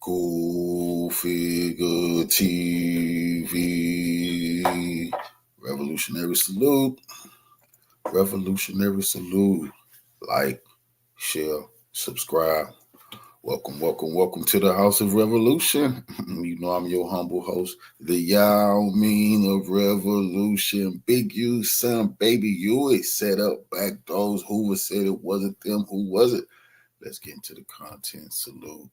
Go Figure TV. Revolutionary salute. Revolutionary salute. Like, share, subscribe. Welcome to the House of Revolution. You know I'm your humble host, the Yao Mean of Revolution. Big U, son, baby Uiie set up Backdored. Hoovers said it wasn't them. Who was it? Let's get into the content. Salute.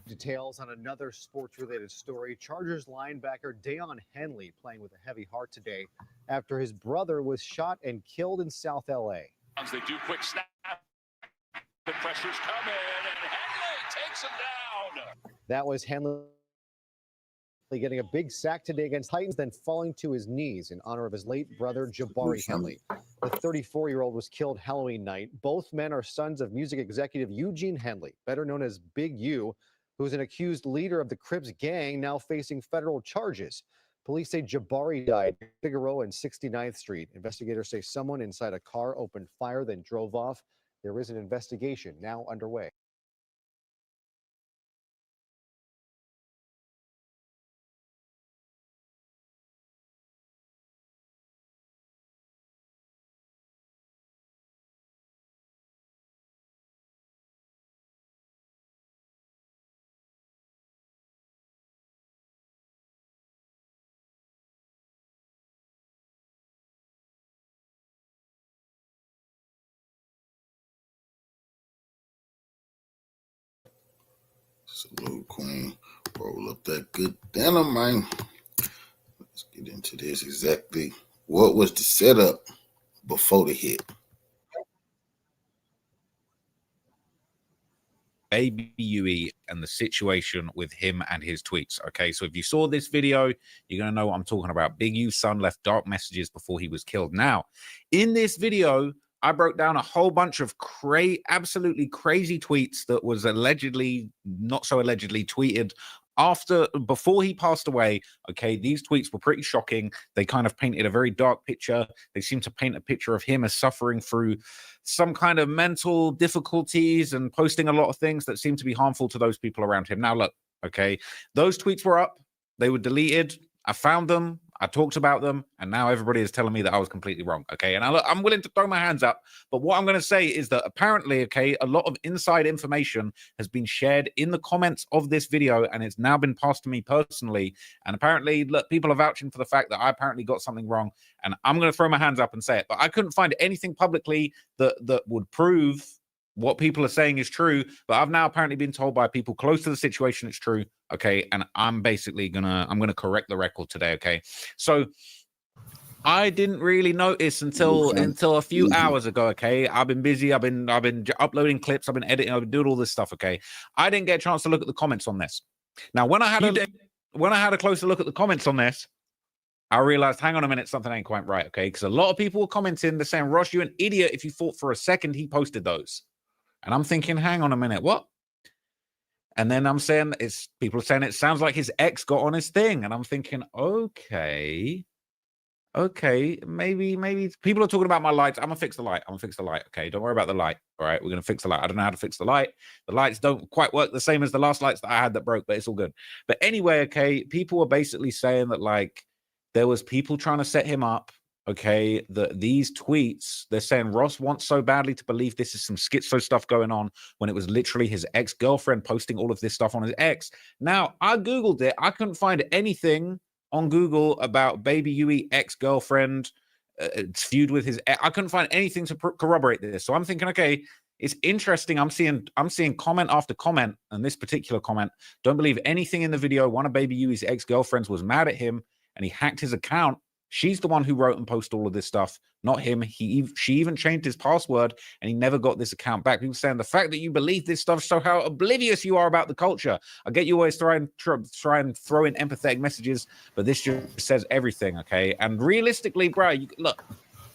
Details on another sports-related story. Chargers linebacker Deion Henley playing with a heavy heart today after his brother was shot and killed in South LA. They do quick snap. The pressure's coming, and Henley takes him down. That was Henley getting a big sack today against Titans, then falling to his knees in honor of his late brother, Jabari Henley. The 34-year-old was killed Halloween night. Both men are sons of music executive Eugene Henley, better known as Big U, who's an accused leader of the Crips gang, now facing federal charges. Police say Jabari died in Figueroa and 69th Street. Investigators say someone inside a car opened fire, then drove off. There is an investigation now underway. Salute, Queen. Roll up that good dynamite. Let's get into this. Exactly what was the setup before the hit? Baby Uiie and the situation with him and his tweets. Okay, so if you saw this video, you're going to know what I'm talking about. Big U's son left dark messages before he was killed. Now, in this video, I broke down a whole bunch of absolutely crazy tweets that was allegedly, not so allegedly, tweeted before he passed away. Okay, these tweets were pretty shocking. They kind of painted a very dark picture. They seem to paint a picture of him as suffering through some kind of mental difficulties and posting a lot of things that seem to be harmful to those people around him. Now, look, okay, those tweets were up. They were deleted. I found them. I talked about them, and now everybody is telling me that I was completely wrong, okay? And I'm willing to throw my hands up, but what I'm going to say is that apparently, okay, a lot of inside information has been shared in the comments of this video, and it's now been passed to me personally, and apparently, look, people are vouching for the fact that I apparently got something wrong, and I'm going to throw my hands up and say it, but I couldn't find anything publicly that would prove what people are saying is true, but I've now apparently been told by people close to the situation it's true, okay? And I'm basically I'm gonna correct the record today, okay? So I didn't really notice until a few hours ago, okay? I've been busy, I've been uploading clips, I've been editing, I've been doing all this stuff, okay? I didn't get a chance to look at the comments on this. Now, when I had a closer look at the comments on this, I realized, hang on a minute, something ain't quite right, okay? Because a lot of people were commenting, they're saying, Ross, you're an idiot if you thought for a second he posted those. And I'm thinking, hang on a minute, what? And then I'm saying, people are saying it sounds like his ex got on his thing. And I'm thinking, okay, maybe people are talking about my lights. I'm gonna fix the light. Okay, don't worry about the light. All right, we're gonna fix the light. I don't know how to fix the light. The lights don't quite work the same as the last lights that I had that broke, but it's all good. But anyway, okay, people were basically saying that like there was people trying to set him up. Okay, these tweets, they're saying Ross wants so badly to believe this is some schizo stuff going on when it was literally his ex-girlfriend posting all of this stuff on his ex. Now, I Googled it. I couldn't find anything on Google about Baby Uiie ex-girlfriend feud with his ex. I couldn't find anything to corroborate this. So I'm thinking, okay, it's interesting. I'm seeing comment after comment, and this particular comment, don't believe anything in the video. One of Baby Uie's ex-girlfriends was mad at him, and he hacked his account. She's the one who wrote and posted all of this stuff, not him. She even changed his password, and he never got this account back. People saying the fact that you believe this stuff shows how oblivious you are about the culture. I get you always try and throw in empathetic messages, but this just says everything, okay? And realistically, bro, look,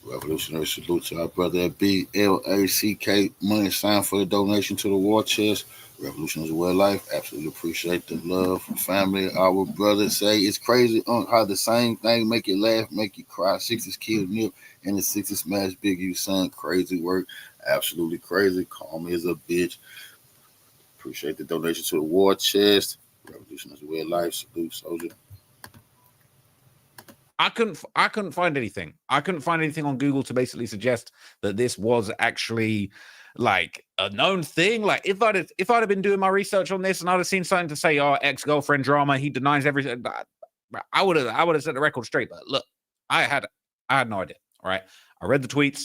Revolutionary salute to our brother at BLACK. Money sign for the donation to the war chest. Revolution is a way of life. Absolutely appreciate the love from family. Our brothers say it's crazy on how the same thing make you laugh, make you cry. 60s killed Nip and the 60s smash Big U son. Crazy work. Absolutely crazy. Call me as a bitch. Appreciate the donation to the war chest. Revolution is a way of life. Salute, soldier. I couldn't find anything. I couldn't find anything on Google to basically suggest that this was actually like a known thing. Like if I'd have been doing my research on this and I'd have seen something to say, oh, ex-girlfriend drama, he denies everything, I would have set the record straight. But look, I had no idea. All right. I read the tweets,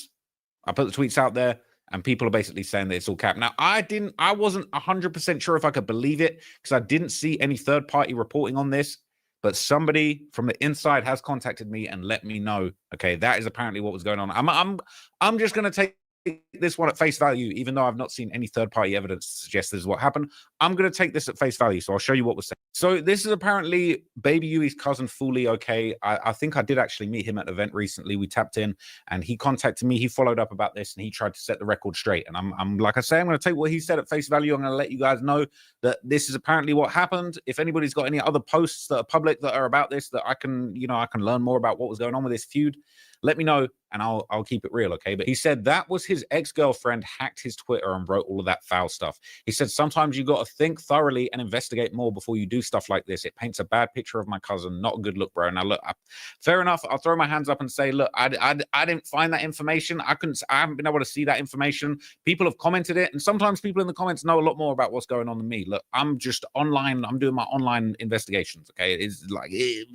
I put the tweets out there, and people are basically saying that it's all cap. Now, I wasn't 100% sure if I could believe it because I didn't see any third-party reporting on this. But somebody from the inside has contacted me and let me know. Okay, that is apparently what was going on. I'm just going to take this one at face value, even though I've not seen any third-party evidence to suggest this is what happened. I'm going to take this at face value, so I'll show you what was said. So this is apparently Baby Uie's cousin, Fully. Okay, I think I did actually meet him at an event recently. We tapped in, and he contacted me. He followed up about this, and he tried to set the record straight. And I'm like I say, I'm going to take what he said at face value. I'm going to let you guys know that this is apparently what happened. If anybody's got any other posts that are public that are about this, that I can learn more about what was going on with this feud, let me know, and I'll keep it real, okay? But he said that was his ex-girlfriend hacked his Twitter and wrote all of that foul stuff. He said, sometimes you got to think thoroughly and investigate more before you do stuff like this. It paints a bad picture of my cousin. Not a good look, bro. Now, look, fair enough. I'll throw my hands up and say, look, I didn't find that information. I haven't been able to see that information. People have commented it, and sometimes people in the comments know a lot more about what's going on than me. Look, I'm just online. I'm doing my online investigations, okay? It's like, it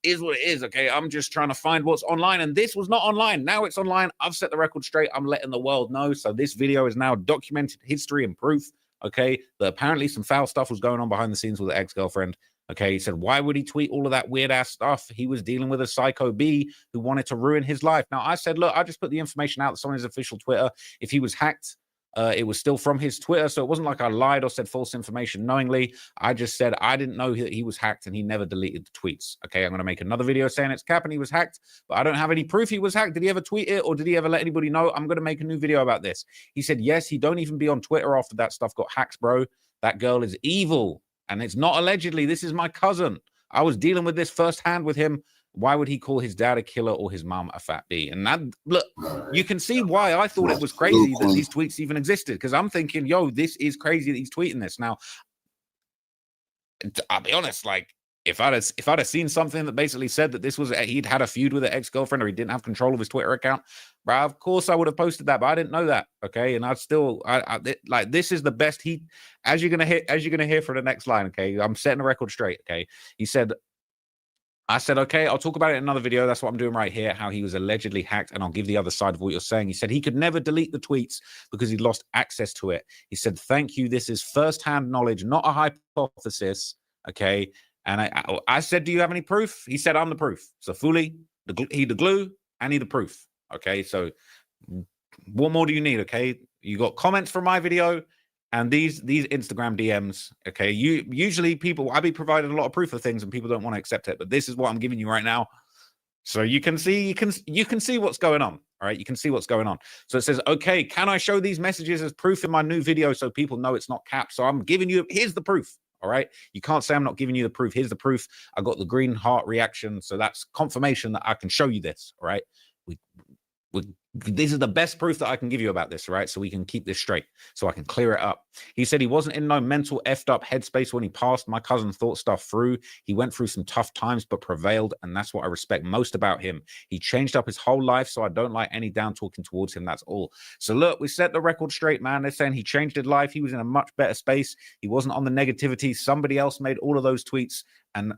is what it is, okay? I'm just trying to find what's online, and this was not online. Now it's online. I've set the record straight. I'm letting the world know. So this video is now documented history and proof, okay, that apparently some foul stuff was going on behind the scenes with the ex-girlfriend. Okay, he said, why would he tweet all of that weird-ass stuff? He was dealing with a psycho B who wanted to ruin his life. Now, I said, look, I just put the information out on his official Twitter. If he was hacked, it was still from his Twitter, so it wasn't like I lied or said false information knowingly. I just said I didn't know that he was hacked, and he never deleted the tweets. Okay, I'm going to make another video saying it's cap and he was hacked, but I don't have any proof he was hacked. Did he ever tweet it, or did he ever let anybody know? I'm going to make a new video about this. He said, yes, he don't even be on Twitter after that stuff got hacked, bro. That girl is evil, and it's not allegedly. This is my cousin. I was dealing with this firsthand with him. Why would he call his dad a killer or his mom a fat B? And that, look, you can see why I thought it was crazy that these tweets even existed. Because I'm thinking, yo, this is crazy that he's tweeting this. Now, I'll be honest, like, if I'd have seen something that basically said that this was he'd had a feud with an ex-girlfriend or he didn't have control of his Twitter account, bro, of course I would have posted that, but I didn't know that. Okay, and like, this is the best he, as you're gonna hear for the next line. Okay, I'm setting the record straight. Okay, I said, okay, I'll talk about it in another video. That's what I'm doing right here, how he was allegedly hacked, and I'll give the other side of what you're saying. He said he could never delete the tweets because he lost access to it. He said, thank you. This is firsthand knowledge, not a hypothesis, okay? And I said, do you have any proof? He said, I'm the proof. So Fully, he the glue, and he the proof, okay? So what more do you need, okay? You got comments from my video, and these Instagram DMs, okay, usually I be providing a lot of proof of things and people don't want to accept it, but this is what I'm giving you right now. So you can see what's going on. All right, you can see what's going on. So it says, okay, can I show these messages as proof in my new video so people know it's not cap? So I'm giving you, here's the proof. All right, you can't say I'm not giving you the proof. Here's the proof. I got the green heart reaction, so that's confirmation that I can show you this. All right, this is the best proof that I can give you about this, right? So we can keep this straight, so I can clear it up. He said he wasn't in no mental effed up headspace when he passed. My cousin thought stuff through. He went through some tough times, but prevailed, and that's what I respect most about him. He changed up his whole life, so I don't like any down talking towards him. That's all. So look, we set the record straight, man. They're saying he changed his life. He was in a much better space. He wasn't on the negativity. Somebody else made all of those tweets, and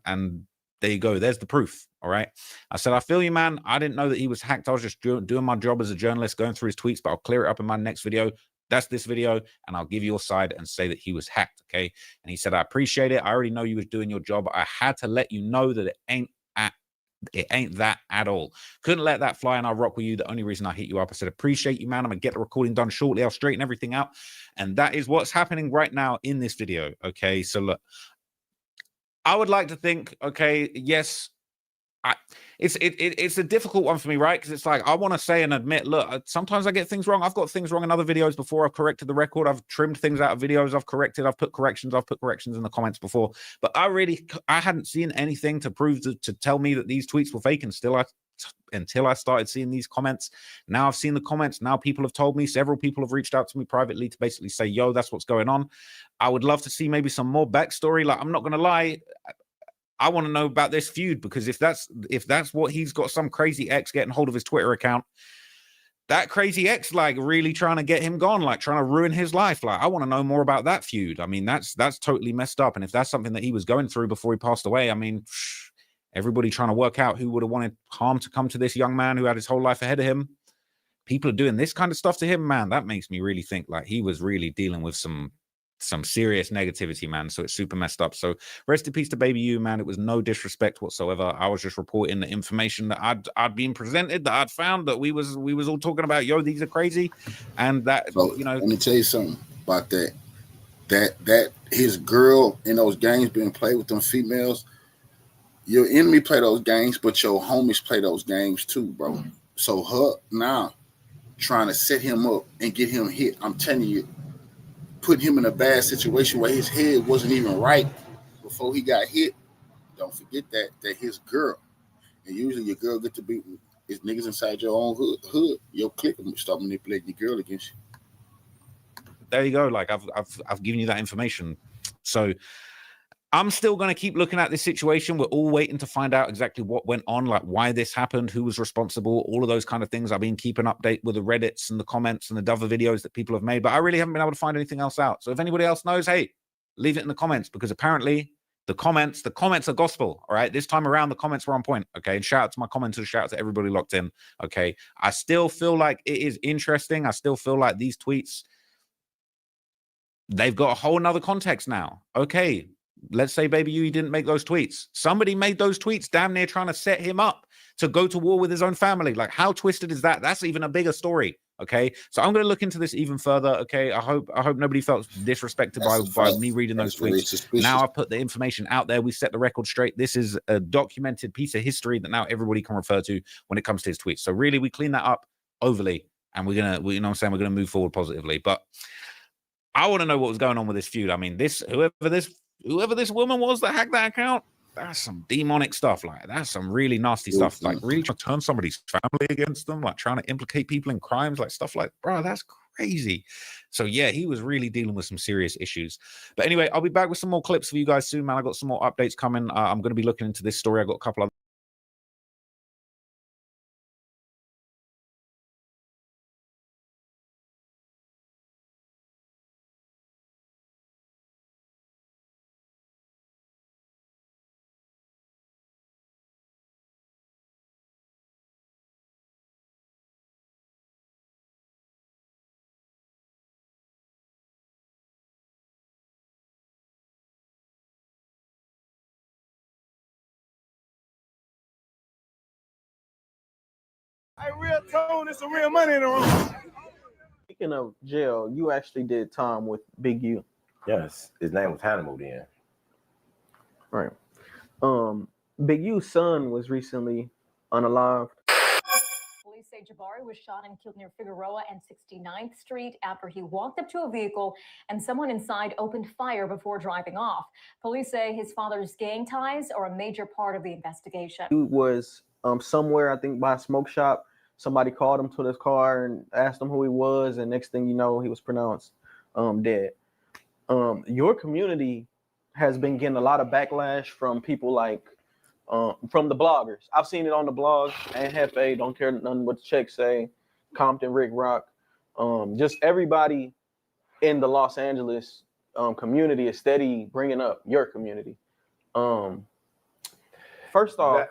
there you go. There's the proof. All right. I said, I feel you, man. I didn't know that he was hacked. I was just doing my job as a journalist, going through his tweets, but I'll clear it up in my next video. That's this video, and I'll give you your side and say that he was hacked. Okay. And he said, I appreciate it. I already know you was doing your job. I had to let you know that it ain't that at all. Couldn't let that fly, and I'll rock with you. The only reason I hit you up, I said, appreciate you, man. I'm gonna get the recording done shortly. I'll straighten everything out. And that is what's happening right now in this video. Okay. So look, I would like to think, okay, yes, it's a difficult one for me, right? Because it's like I want to say and admit, look, sometimes I get things wrong. I've got things wrong in other videos before. I've corrected the record. I've trimmed things out of videos. I've corrected. I've put corrections in the comments before. But I hadn't seen anything to prove to tell me that these tweets were fake. And until I started seeing these comments. Now I've seen the comments. Now people have told me. Several people have reached out to me privately to basically say, "Yo, that's what's going on." I would love to see maybe some more backstory. Like, I'm not going to lie. I want to know about this feud, because if that's what he's got, some crazy ex getting hold of his Twitter account, that crazy ex like really trying to get him gone, like trying to ruin his life. Like, I want to know more about that feud. I mean, that's totally messed up. And if that's something that he was going through before he passed away, I mean, everybody trying to work out who would have wanted harm to come to this young man who had his whole life ahead of him. People are doing this kind of stuff to him, man. That makes me really think like he was really dealing with some serious negativity, man. So it's super messed up. So rest in peace to Baby U, man. It was no disrespect whatsoever. I was just reporting the information that I'd been presented, that I'd found, that we was all talking about. Yo, these are crazy, and that, So, you know. Let me tell you something about that. That his girl in those games being played with them females. Your enemy play those games, but your homies play those games too, bro. So her now trying to set him up and get him hit. I'm telling you, put him in a bad situation where his head wasn't even right before he got hit. Don't forget that his girl, and usually your girl get to be is niggas inside your own hood. Your clique will start manipulating your girl against you. There you go. Like I've given you that information. So I'm still going to keep looking at this situation. We're all waiting to find out exactly what went on, like why this happened, who was responsible, all of those kind of things. I've been keeping update with the Reddits and the comments and the other videos that people have made, but I really haven't been able to find anything else out. So if anybody else knows, hey, leave it in the comments, because apparently the comments are gospel. All right. This time around, the comments were on point. Okay. And shout out to my commenters, shout out to everybody locked in. Okay. I still feel like it is interesting. I still feel like these tweets, they've got a whole nother context now. Okay. Let's say Baby Uiie didn't make those tweets. Somebody made those tweets damn near trying to set him up to go to war with his own family. Like, how twisted is that? That's even a bigger story. Okay. So I'm going to look into this even further. Okay. I hope nobody felt disrespected by me reading those tweets. Now I've put the information out there. We set the record straight. This is a documented piece of history that now everybody can refer to when it comes to his tweets. So really, we clean that up overly, and you know what I'm saying? We're going to move forward positively. But I want to know what was going on with this feud. I mean, whoever this woman was that hacked that account, that's some demonic stuff. Like, that's some really nasty stuff. Like, really trying to turn somebody's family against them, like trying to implicate people in crimes, like stuff like, bro, that's crazy. So yeah, he was really dealing with some serious issues. But anyway, I'll be back with some more clips for you guys soon, man. I got some more updates coming. I'm going to be looking into this story. I got a couple of Hey, real tone, it's some real money in the room. Speaking of jail, you actually did time with Big U. Yes, his name was Hannibal then. Right. Big U's son was recently unalived. Police say Jabari was shot and killed near Figueroa and 69th Street after he walked up to a vehicle and someone inside opened fire before driving off. Police say his father's gang ties are a major part of the investigation. He was somewhere, I think, by a smoke shop. Somebody called him to his car and asked him who he was, and next thing you know, he was pronounced dead. Your community has been getting a lot of backlash from people like from the bloggers. I've seen it on the blog, and Hefe, Don't Care Nothing What the Checks Say, Compton, Rick Rock. Just everybody in the Los Angeles community is steady bringing up your community. First off,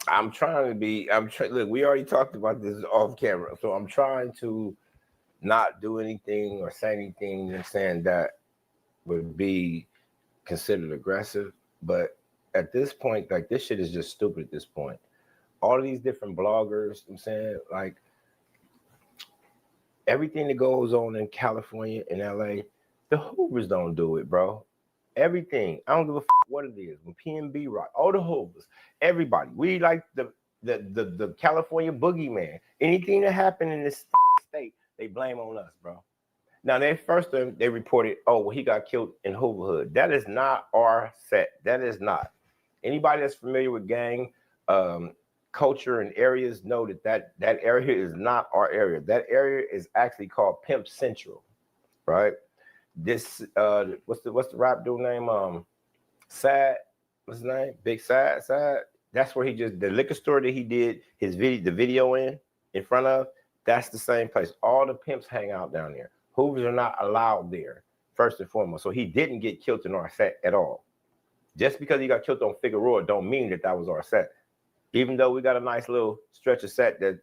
I'm trying to be, look, we already talked about this off camera, so I'm trying to not do anything or say anything and saying that would be considered aggressive. But at this point, like, this shit is just stupid at this point. All of these different bloggers, I'm saying, like, everything that goes on in California and LA, the Hoovers don't do it, bro. Everything. I don't give a fuck what it is, when PNB Rock, all the Hoovers, everybody, we like the California boogeyman. Anything that happened in this state, they blame on us, bro. Now, they reported, oh, well, he got killed in Hooverhood. That is not our set. That is not. Anybody that's familiar with gang culture and areas know that area is not our area. That area is actually called Pimp Central, right? This what's the rap dude name? Sad, what's his name? Big Sad. That's where the liquor store that he did the video in front of. That's the same place. All the pimps hang out down there. Hoovers are not allowed there, first and foremost. So he didn't get killed in our set at all. Just because he got killed on Figueroa don't mean that was our set. Even though we got a nice little stretch of set that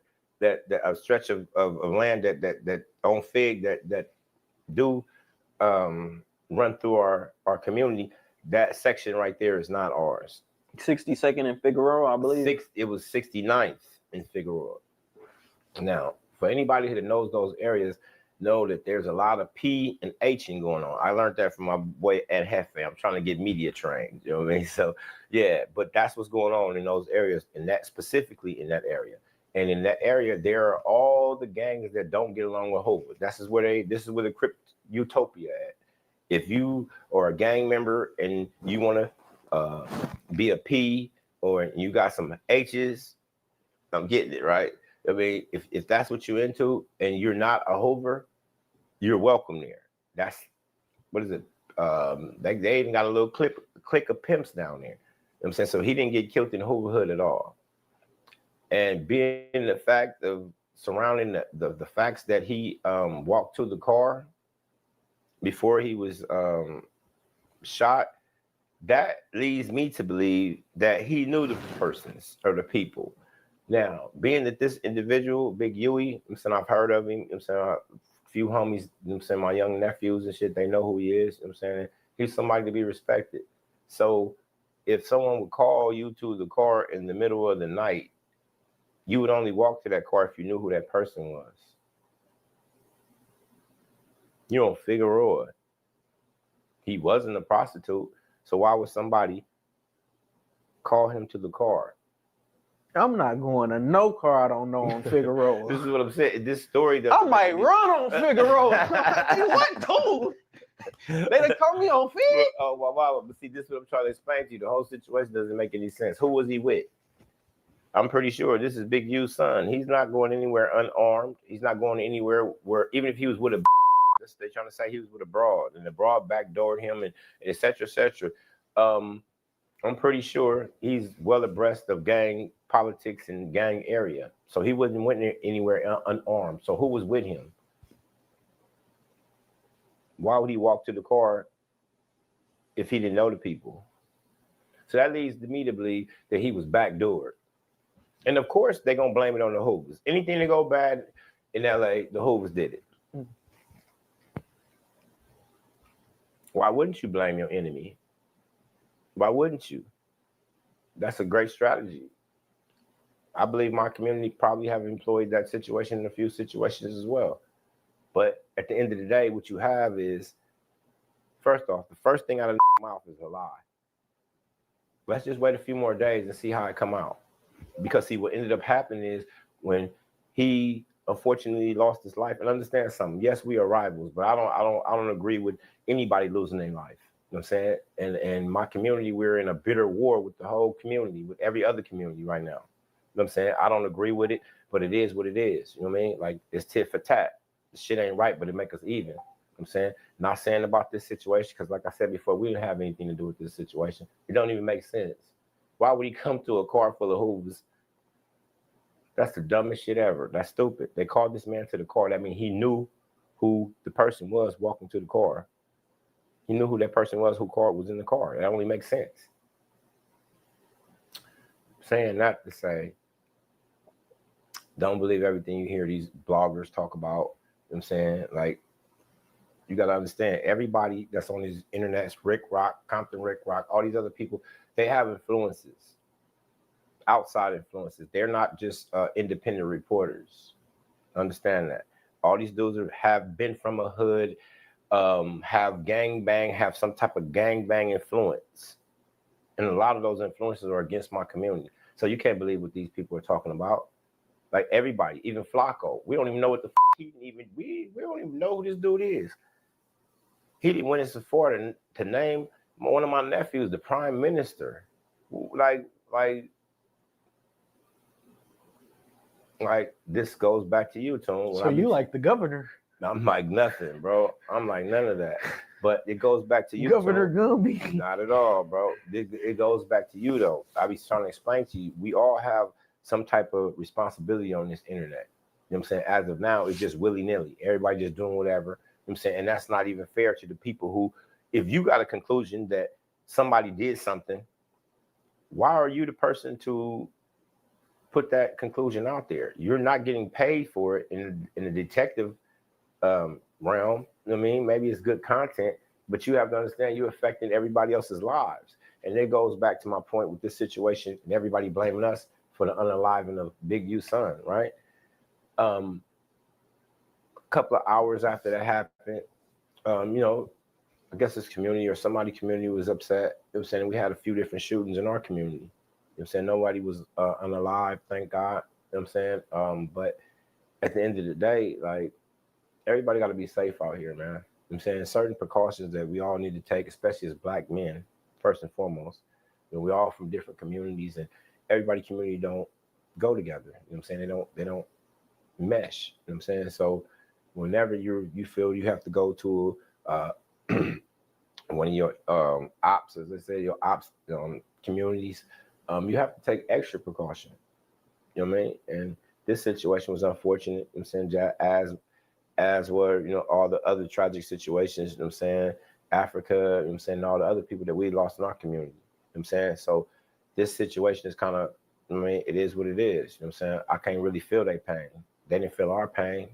a stretch of land that on Fig that do run through our community, that section right there is not ours. 62nd in Figueroa, I believe. It was 69th in Figueroa. Now, for anybody that knows those areas, know that there's a lot of P and H-ing going on. I learned that from my boy Ed Hefe. I'm trying to get media trained. You know what I mean? So yeah, but that's what's going on in those areas, and that specifically in that area. And in that area, there are all the gangs that don't get along with Hoover. This is where the crypt utopia at. If you are a gang member and you want to be a P or you got some H's, I'm getting it, right? I mean, if that's what you're into and you're not a Hoover, you're welcome there. That's, what is it? They even got a little clique of pimps down there. You know what I'm saying? So he didn't get killed in Hooverhood at all. And being the fact of surrounding the facts that he walked to the car before he was shot, that leads me to believe that he knew the persons or the people. Now, being that this individual, Big Uiie, I'm saying I've heard of him, I'm saying a few homies, I'm saying my young nephews and shit, they know who he is. I'm saying he's somebody to be respected. So if someone would call you to the car in the middle of the night, you would only walk to that car if you knew who that person was. You don't Figueroa. He wasn't a prostitute, so why would somebody call him to the car? I'm not going to no car I don't know on Figueroa. This is what I'm saying. This story I might run on Figueroa. What, cool? They done call me on Fig? Oh, wow. But see, this is what I'm trying to explain to you. The whole situation doesn't make any sense. Who was he with? I'm pretty sure this is Big U's son. He's not going anywhere unarmed. He's not going anywhere where, even if he was with a they're trying to say he was with a broad, and the broad backdoored him, and et cetera, et cetera. I'm pretty sure he's well abreast of gang politics and gang area. So he went anywhere unarmed. So who was with him? Why would he walk to the car if he didn't know the people? So that leads me to believe that he was backdoored. And of course, they're going to blame it on the Hoovers. Anything that go bad in LA, the Hoovers did it. Why wouldn't you blame your enemy? Why wouldn't you? That's a great strategy. I believe my community probably have employed that situation in a few situations as well. But at the end of the day, what you have is, first off, the first thing out of the mouth is a lie. Let's just wait a few more days and see how it come out. Because see, what ended up happening is when he unfortunately lost his life, and understand something. Yes, we are rivals, but I don't agree with anybody losing their life. You know what I'm saying? And my community, we're in a bitter war with the whole community, with every other community right now. You know what I'm saying? I don't agree with it, but it is what it is. You know what I mean? Like, it's tit for tat. The shit ain't right, but it make us even. You know what I'm saying? Not saying about this situation, because like I said before, we didn't have anything to do with this situation. It don't even make sense. Why would he come to a car full of Hoovers? That's the dumbest shit ever. That's stupid. They called this man to the car. That means he knew who the person was walking to the car. He knew who that person was, who car was in the car. That only makes sense. Saying that to say, don't believe everything you hear these bloggers talk about. You know what I'm saying? Like, you got to understand, everybody that's on these internets, Rick Rock, Compton Rick Rock, all these other people, they have influences. Outside influences. They're not just independent reporters. Understand that. All these dudes have been from a hood, have gangbang, have some type of gangbang influence. And a lot of those influences are against my community. So you can't believe what these people are talking about. Like everybody, even Flacco, we don't even know what the he even we don't even know who this dude is. He didn't went into Florida to name one of my nephews the prime minister. Like this goes back to you, Tone. So you like the governor? I'm like nothing, bro. I'm like none of that. But it goes back to you, Governor Tone. Gumby. Not at all, bro. It goes back to you, though. I be trying to explain to you. We all have some type of responsibility on this internet. You know what I'm saying? As of now, it's just willy-nilly. Everybody just doing whatever. You know what I'm saying? And that's not even fair to the people who, if you got a conclusion that somebody did something, why are you the person to put that conclusion out there? You're not getting paid for it in the detective realm. You know what I mean? Maybe it's good content, but you have to understand you're affecting everybody else's lives. And it goes back to my point with this situation and everybody blaming us for the unaliving of Big U's son, right? A couple of hours after that happened, you know, I guess this community or somebody community was upset. You know what I'm saying? We had a few different shootings in our community. You know what I'm saying? Nobody was unalive, thank God. You know what I'm saying? But at the end of the day, like, everybody got to be safe out here, man. You know what I'm saying? Certain precautions that we all need to take, especially as Black men, first and foremost. You know, we're all from different communities, and everybody community don't go together. You know what I'm saying? They don't mesh. You know what I'm saying? So whenever you feel you have to go to one of your ops, as they say, your ops communities, you have to take extra precaution. You know what I mean? And this situation was unfortunate. You know what I'm saying? As were, you know, all the other tragic situations, you know what I'm saying? Africa, you know what I'm saying? And all the other people that we lost in our community. You know what I'm saying? So this situation is kind of, I mean, it is what it is. You know what I'm saying? I can't really feel their pain. They didn't feel our pain.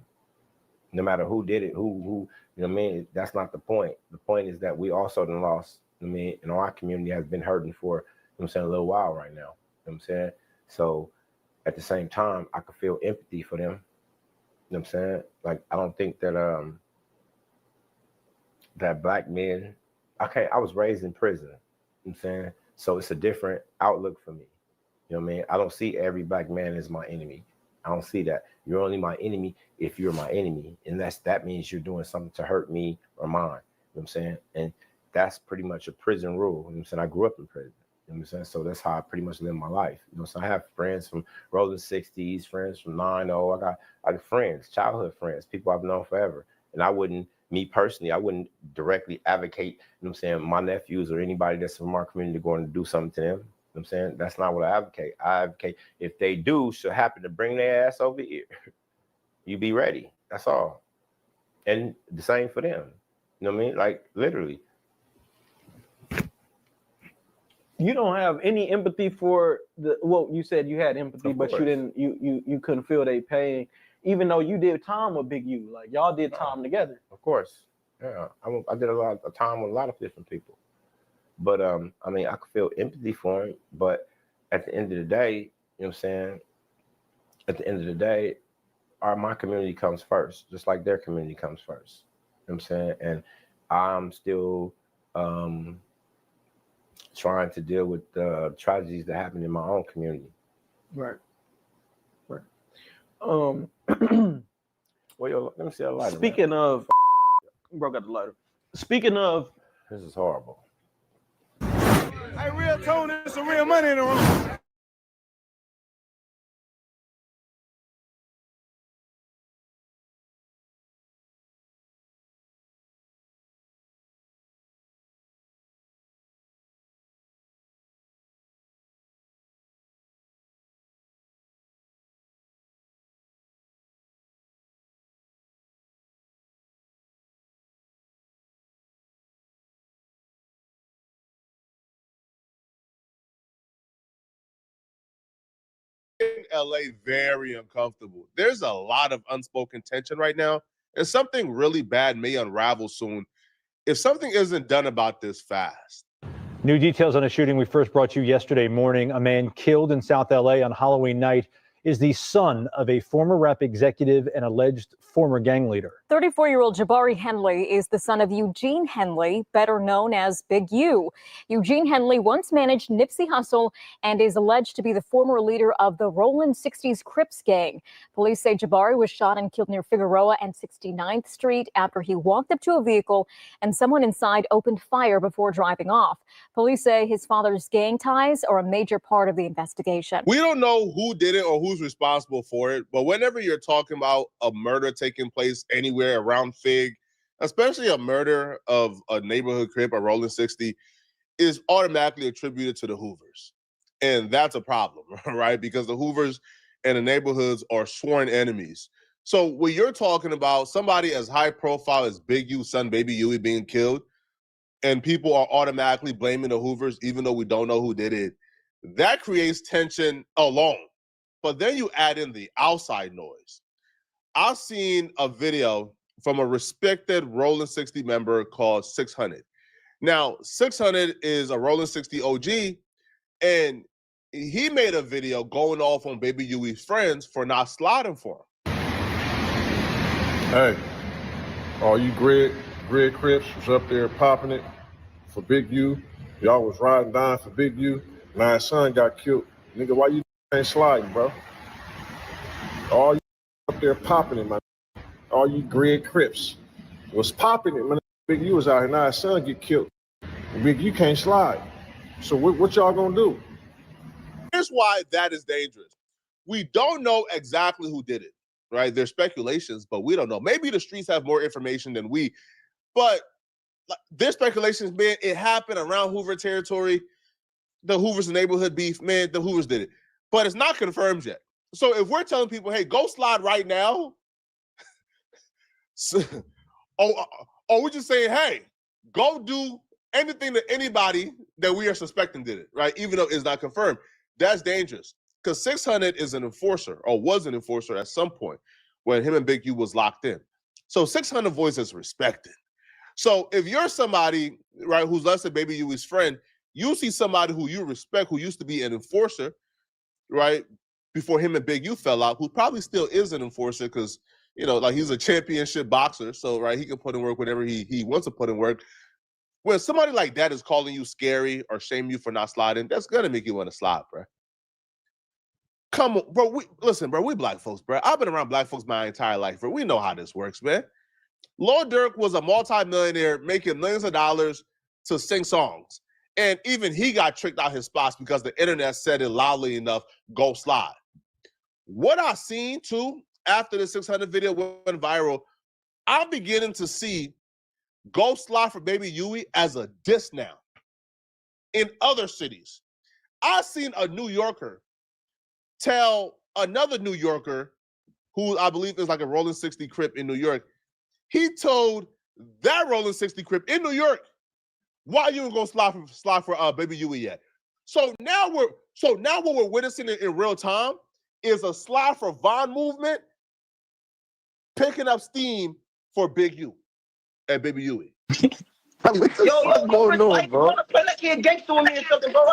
No matter who did it, who, you know what I mean? That's not the point. The point is that we also done lost, you know what I mean? And our community has been hurting for, you know what I'm saying, a little while right now. You know what I'm saying? So at the same time, I could feel empathy for them. You know what I'm saying? Like, I don't think that that Black men, I was raised in prison. You know what I'm saying? So it's a different outlook for me. You know what I mean? I don't see every Black man as my enemy. I don't see that. You're only my enemy if you're my enemy. And that means you're doing something to hurt me or mine. You know what I'm saying? And that's pretty much a prison rule. You know what I'm saying? I grew up in prison. You know what I'm saying? So that's how I pretty much live my life. You know, so I have friends from Rolling 60s, friends from 9-0. I got friends, childhood friends, people I've known forever. And I wouldn't directly advocate, you know what I'm saying, my nephews or anybody that's from our community going to do something to them. You know what I'm saying? That's not what I advocate. I advocate if they do should happen to bring their ass over here, you be ready. That's all. And the same for them. You know what I mean? Like, literally. You don't have any empathy for you said you had empathy, but you didn't, you couldn't feel their pain, even though you did time with Big U. Like, y'all did time together. Of course. Yeah. I did a lot of time with a lot of different people. But I mean, I could feel empathy for him, but at the end of the day, you know what I'm saying? At the end of the day, my community comes first, just like their community comes first. You know what I'm saying? And I'm still trying to deal with the tragedies that happen in my own community. Right. Well, let me see a lighter. Speaking of, broke out the lighter. Speaking of, this is horrible. Hey, real Tone, there's some real money in the room. LA very uncomfortable. There's a lot of unspoken tension right now, and something really bad may unravel soon if something isn't done about this fast. New details on a shooting we first brought you yesterday morning. A man killed in South LA on Halloween night is the son of a former rap executive and alleged former gang leader. 34-year-old Jabari Henley is the son of Eugene Henley, better known as Big U. Eugene Henley once managed Nipsey Hussle and is alleged to be the former leader of the Rollin' 60s Crips gang. Police say Jabari was shot and killed near Figueroa and 69th Street after he walked up to a vehicle and someone inside opened fire before driving off. Police say his father's gang ties are a major part of the investigation. We don't know who did it or who's responsible for it, but whenever you're talking about a murder taking place anywhere around Fig, especially a murder of a neighborhood crip, a Rolling 60, is automatically attributed to the Hoovers. And that's a problem, right? Because the Hoovers and the neighborhoods are sworn enemies. So when you're talking about somebody as high profile as Big U's son, Baby Uiie, being killed, and people are automatically blaming the Hoovers, even though we don't know who did it, that creates tension alone. But then you add in the outside noise. I've seen a video from a respected Rolling 60 member called 600. Now, 600 is a Rolling 60 OG, and he made a video going off on Baby Uie's friends for not sliding for him. Hey, all you Greg Crips was up there popping it for Big U. Y'all was riding down for Big U. Now his son got killed. Nigga, why you ain't sliding, bro? All you up there popping it, man. All you Greg Crips was popping it, man. Big U was out here. Now his son get killed. Big U can't slide. So what y'all gonna do? Here's why that is dangerous. We don't know exactly who did it, right? There's speculations, but we don't know. Maybe the streets have more information than we, but there's speculations, man. It happened around Hoover territory. The Hoovers neighborhood beef, man, the Hoovers did it. But it's not confirmed yet. So if we're telling people, hey, go slide right now, or we're just saying, hey, go do anything to anybody that we are suspecting did it, right? Even though it's not confirmed. That's dangerous. Because 600 is an enforcer, or was an enforcer at some point when him and Big U was locked in. So 600 voice is respected. So if you're somebody, right, who's less than Baby Uie's friend, you see somebody who you respect, who used to be an enforcer, right, before him and Big U fell out, who probably still is an enforcer because, you know, like he's a championship boxer. So, right, he can put in work whenever he wants to put in work. When somebody like that is calling you scary or shaming you for not sliding, that's going to make you want to slide, bro. Come on, bro. Listen, bro, we black folks, bro. I've been around black folks my entire life, bro. We know how this works, man. Lil Durk was a multi-millionaire making millions of dollars to sing songs. And even he got tricked out his spots because the internet said it loudly enough, go slide. What I seen, too, after the 600 video went viral, I'm beginning to see go slide for Baby Uiie as a diss now in other cities. I seen a New Yorker tell another New Yorker, who I believe is like a Rolling 60 Crip in New York, he told that Rolling 60 Crip in New York, why you ain't gonna slide for Baby Uiie yet? So now what we're witnessing in real time is a slide for Von movement picking up steam for Big U and Baby Uiie. What's going on, bro? Play like you're a gangster with me or something, bro.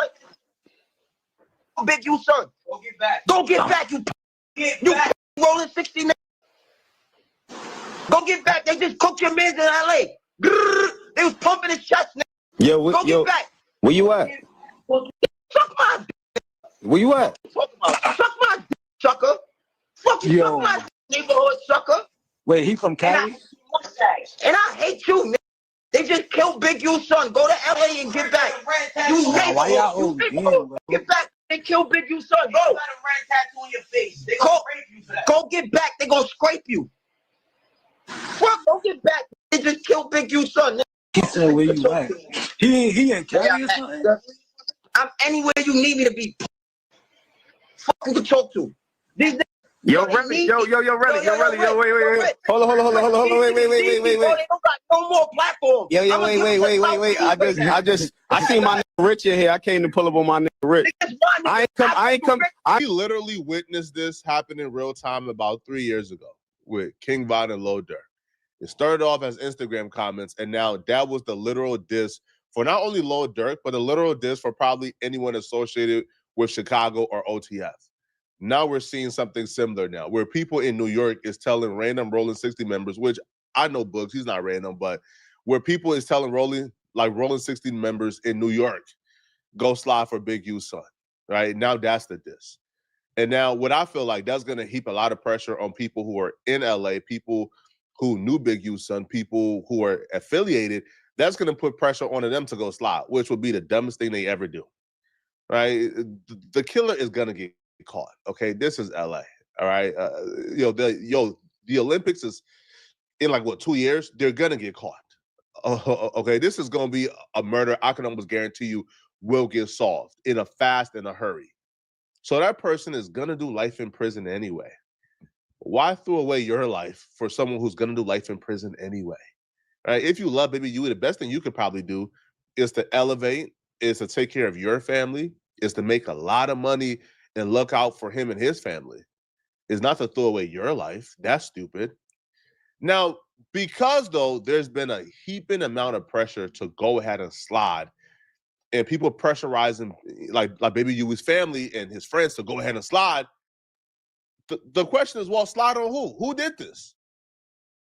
Big U son. Go get back. Go get back, you. Get you back. Rolling 60 man. Go get back. They just cooked your mans in LA. Grrr. They was pumping his chest. Yo, get back. Where you at? Suck my dick. Where you at? Suck my dick, sucker. Fuck you, suck my neighborhood, sucker. Wait, he from Cali? And I hate you, man. They just killed Big U's son. Go to LA and get back. You why y'all get back. They killed Big U's son. Go. You got a red tattoo on your face. They gonna scrape you for that. Go get back. They gonna scrape you. Fuck, go get back. They just killed Big U's son. He said, where you at? He in Cali or something? I'm anywhere you need me to be. Fucking to talk to. These Yo, Relly, yo, wait. Hold on, wait. They don't got no more platform. Yo, wait. I seen my nigga Rich in here. I came to pull up on my nigga Rich. I ain't come. We literally witnessed this happen in real time about 3 years ago with King Von and Lil Durk. It started off as Instagram comments, and now that was the literal diss for not only Lil Durk, but a literal diss for probably anyone associated with Chicago or OTF. Now we're seeing something similar now, where people in New York is telling random Rolling 60 members, which I know Books, he's not random, but where people is telling Rolling 60 members in New York, go slide for Big U's son, right? Now that's the diss. And now what I feel like that's going to heap a lot of pressure on people who are in LA, people who knew Big U's son, people who are affiliated. That's going to put pressure on them to go slide, which would be the dumbest thing they ever do, right? The killer is going to get caught, okay? This is LA, all right? The Olympics is in 2 years, they're going to get caught. Okay, this is going to be a murder I can almost guarantee you will get solved in a hurry. So that person is going to do life in prison anyway. Why throw away your life for someone who's going to do life in prison anyway? Right? If you love Baby Uiie, the best thing you could probably do is to elevate, is to take care of your family, is to make a lot of money and look out for him and his family. Is not to throw away your life. That's stupid. Now, because though there's been a heaping amount of pressure to go ahead and slide, and people pressurizing like Baby Uie's family and his friends to go ahead and slide, the question is, well, slide on who? Who did this?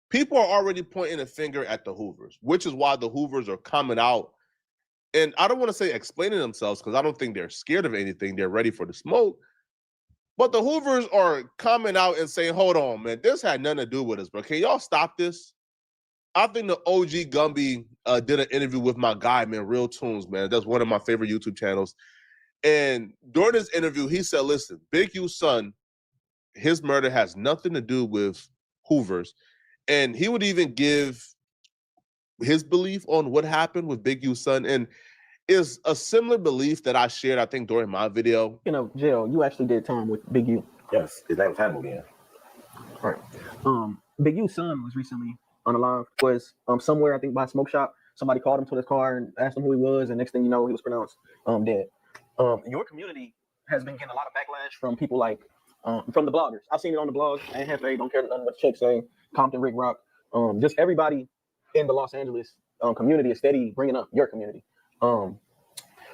People are already pointing a finger at the Hoovers, which is why the Hoovers are coming out. And I don't want to say explaining themselves because I don't think they're scared of anything. They're ready for the smoke. But the Hoovers are coming out and saying, hold on, man, this had nothing to do with us, bro. Can y'all stop this? I think the OG Gumby did an interview with my guy, man, Real Tunes, man. That's one of my favorite YouTube channels. And during this interview, he said, listen, Big U's son, his murder has nothing to do with Hoovers. And he would even give his belief on what happened with Big U's son. And is a similar belief that I shared, I think, during my video. You know, Jill, you actually did time with Big U. Yes, his name was Hannibal again. All right. Big U's son was recently unalive. Was somewhere, I think, by a smoke shop. Somebody called him to his car and asked him who he was, and next thing you know, he was pronounced dead. Your community has been getting a lot of backlash from people like from the bloggers. I've seen it on the blogs. ANF don't care nothing what the chicks say. Compton, Rick Rock. Just everybody in the Los Angeles community is steady bringing up your community.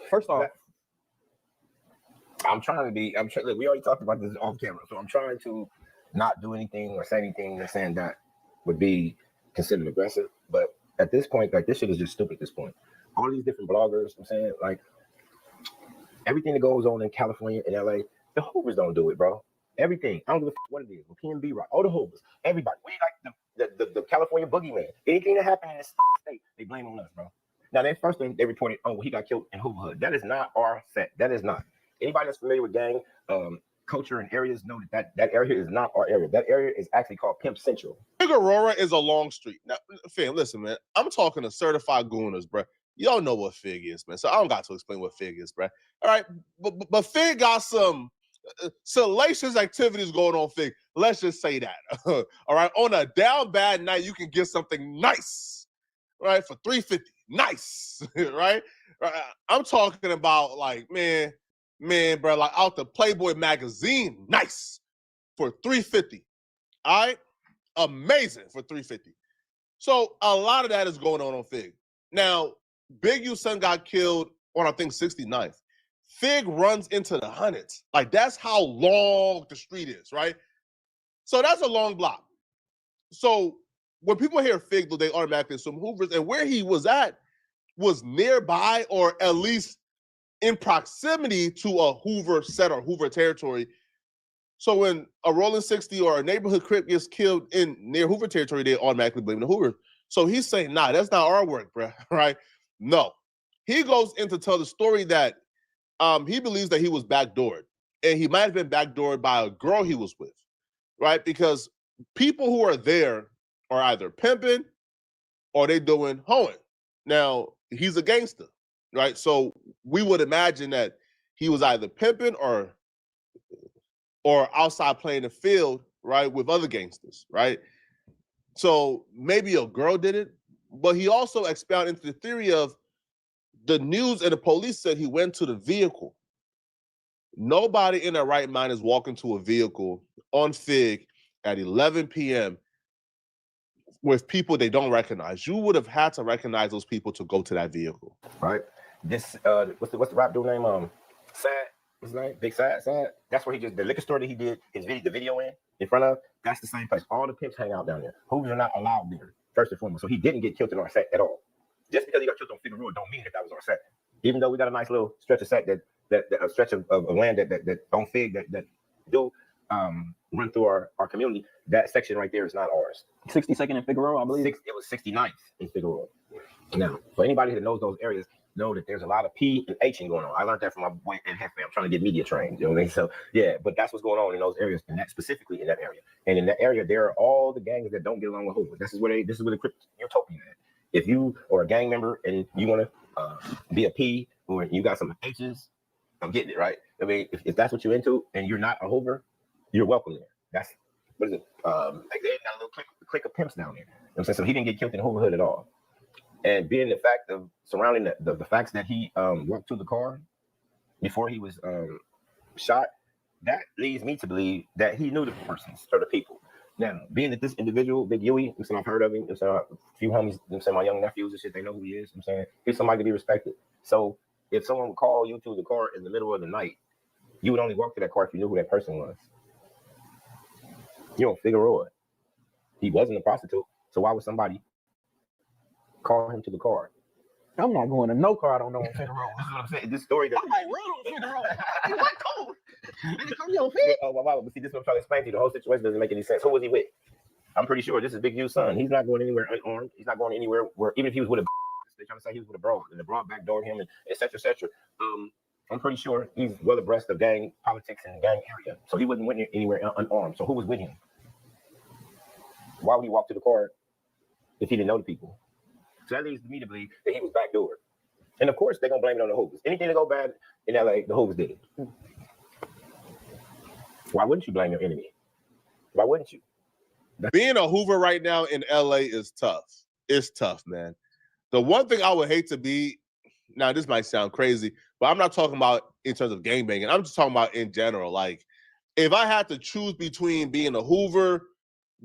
First off, look, we already talked about this off camera, so I'm trying to not do anything or say anything that's saying that would be considered aggressive. But at this point, like, this shit is just stupid at this point. All these different bloggers, I'm saying, like, everything that goes on in California and LA, the Hoovers don't do it, bro. Everything. I don't give a fuck what it is. PNB, right? All the Hoovers. Everybody. We like the California boogeyman. Anything that happened in this state, they blame on us, bro. Now, that first thing they reported, oh, he got killed in Hooverhood. That is not our set. That is not. Anybody that's familiar with gang culture and areas know that area is not our area. That area is actually called Pimp Central. Aurora is a long street. Now, fam, listen, man. I'm talking to certified gooners, bro. Y'all know what Fig is, man. So I don't got to explain what Fig is, bro. All right, but Fig got some salacious activities going on, Fig. Let's just say that. All right, on a down bad night, you can get something nice, right, for $350. Nice, right? I'm talking about, like, man, bro, like out the Playboy magazine, nice, for $350. All right, amazing for $350. So a lot of that is going on Fig. Now, Big U's son got killed on, I think, 69th. Fig runs into the hundreds. Like, that's how long the street is, right? So that's a long block. So when people hear Fig, they automatically assume Hoovers, and where he was at was nearby or at least in proximity to a Hoover set or Hoover territory. So when a Rolling 60 or a neighborhood crip gets killed in near Hoover territory, they automatically blame the Hoovers. So he's saying, nah, that's not our work, bro, right? No. He goes in to tell the story that he believes that he was backdoored, and he might have been backdoored by a girl he was with, right? Because people who are there are either pimping or they doing hoeing. Now, he's a gangster, right? So we would imagine that he was either pimping or outside playing the field, right, with other gangsters, right? So maybe a girl did it, but he also expounded into the theory of the news and the police said he went to the vehicle. Nobody in their right mind is walking to a vehicle on Fig at 11 p.m. with people they don't recognize. You would have had to recognize those people to go to that vehicle. Right. This what's the rap dude name? Sad. what's his name? Big Sad. That's where he just the liquor store that he did the video in front of. That's the same place. All the pimps hang out down there. Hoovers are not allowed there, first and foremost. So he didn't get killed in our set at all. Just because he got killed on Figueroa don't mean that was our set. Even though we got a nice little stretch of set that a stretch of land that don't fig that do run through our community. That section right there is not ours. 62nd in Figueroa, I believe. It was 69th in Figueroa. Now, for anybody that knows those areas, know that there's a lot of P and Hing going on. I learned that from my boy Ed Hefe. I'm trying to get media trained. You know what I mean? So yeah, but that's what's going on in those areas, and that specifically in that area. And in that area, there are all the gangs that don't get along with Hoovers. This is where the crypt utopia is. If you are a gang member and you want to be a P or you got some H's, I'm getting it right. I mean, if that's what you're into and you're not a Hoover, you're welcome there. That's what is it? Like they got a little clique of pimps down there. You know what I'm saying? So he didn't get killed in the Hoover hood at all. And being the fact of surrounding the facts that he walked to the car before he was shot, that leads me to believe that he knew the persons or the people. Now, being that this individual, Big Uiie, I've heard of him, a few homies, my young nephews and shit, they know who he is. I'm saying he's somebody to be respected. So if someone would call you to the car in the middle of the night, you would only walk to that car if you knew who that person was. You know, Figueroa, he wasn't a prostitute, so why would somebody call him to the car? I'm not going to no car I don't know on Figueroa. That's what I'm saying. This story that I'm like, real on Figueroa. What code? Come your feet. Oh, wow. But see, this is what I'm trying to explain to you. The whole situation doesn't make any sense. Who was he with? I'm pretty sure this is Big U's son. He's not going anywhere unarmed. He's not going anywhere where, even if he was with a they're trying to say he was with a bro, and the bro backdoored him, and et cetera, et cetera. I'm pretty sure he's well abreast of gang politics in the gang area. So he wasn't with anywhere unarmed. So who was with him? Why would he walk to the car if he didn't know the people? So that leads me to believe that he was backdoored. And of course, they're going to blame it on the Hoovers. Anything that go bad in LA, the Hoovers did it. Why wouldn't you blame your enemy? Why wouldn't you? Being a Hoover right now in LA is tough. It's tough, man. The one thing I would hate to be, now this might sound crazy, but I'm not talking about in terms of gangbanging. I'm just talking about in general. Like, if I had to choose between being a Hoover,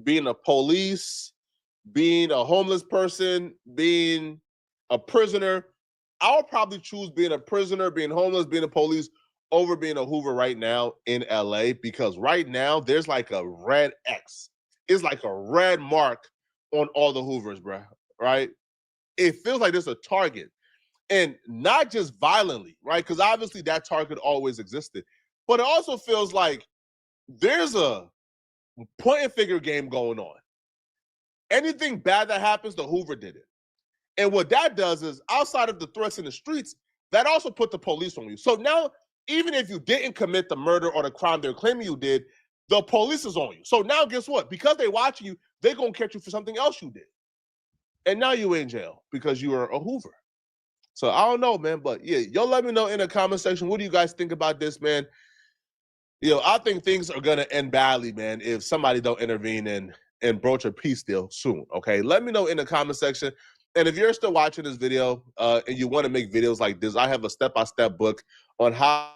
being a police, being a homeless person, being a prisoner, I would probably choose being a prisoner, being homeless, being a police over being a Hoover right now in LA, because right now there's like a red X. It's like a red mark on all the Hoovers, bro, right? It feels like there's a target, and not just violently, right? Because obviously that target always existed, but it also feels like there's a point and figure game going on. Anything bad that happens, the Hoover did it. And what that does is, outside of the threats in the streets, that also put the police on you. So now, even if you didn't commit the murder or the crime they're claiming you did, the police is on you. So now guess what? Because they're watching you, they're going to catch you for something else you did. And now you're in jail because you are a Hoover. So I don't know, man. But yeah, y'all let me know in the comment section. What do you guys think about this, man? You know, I think things are going to end badly, man, if somebody don't intervene and broach a peace deal soon, okay? Let me know in the comment section. And if you're still watching this video and you want to make videos like this, I have a step-by-step book on how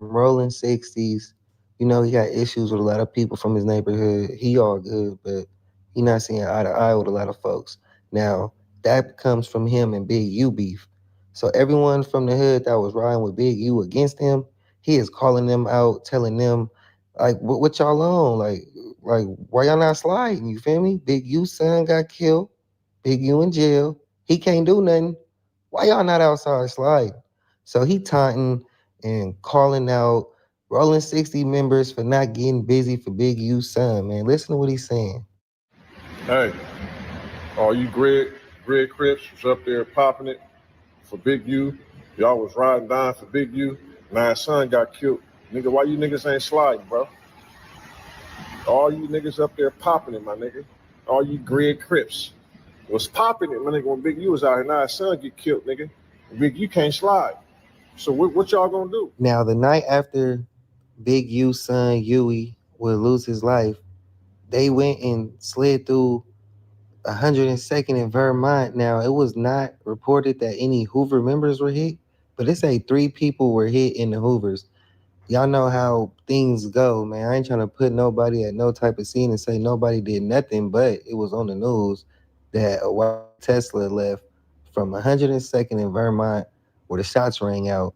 Rolling 60s. You know, he got issues with a lot of people from his neighborhood. He all good, but he not seeing eye to eye with a lot of folks. Now, that comes from him and Big U beef. So everyone from the hood that was riding with Big U against him, he is calling them out, telling them, like, what y'all on? Like, why y'all not sliding? You feel me? Big U's son got killed. Big U in jail. He can't do nothing. Why y'all not outside sliding? So he taunting and calling out Rolling 60 members for not getting busy for Big U's son, man. Listen to what he's saying. Hey, all you Greg Crips was up there popping it for Big U. Y'all was riding down for Big U. Now his son got killed. Nigga, why you niggas ain't sliding, bro? All you niggas up there popping it, my nigga. All you Greg Crips. was popping it, my nigga, when Big U was out here. Now his son get killed, nigga. Big U can't slide. So what y'all gonna do? Now, the night after Big U's son, Uiie, would lose his life, they went and slid through 102nd in Vermont. Now, it was not reported that any Hoover members were hit, but it say 3 people were hit in the Hoovers. Y'all know how things go, man. I ain't trying to put nobody at no type of scene and say nobody did nothing, but it was on the news that a white Tesla left from 102nd in Vermont where the shots rang out,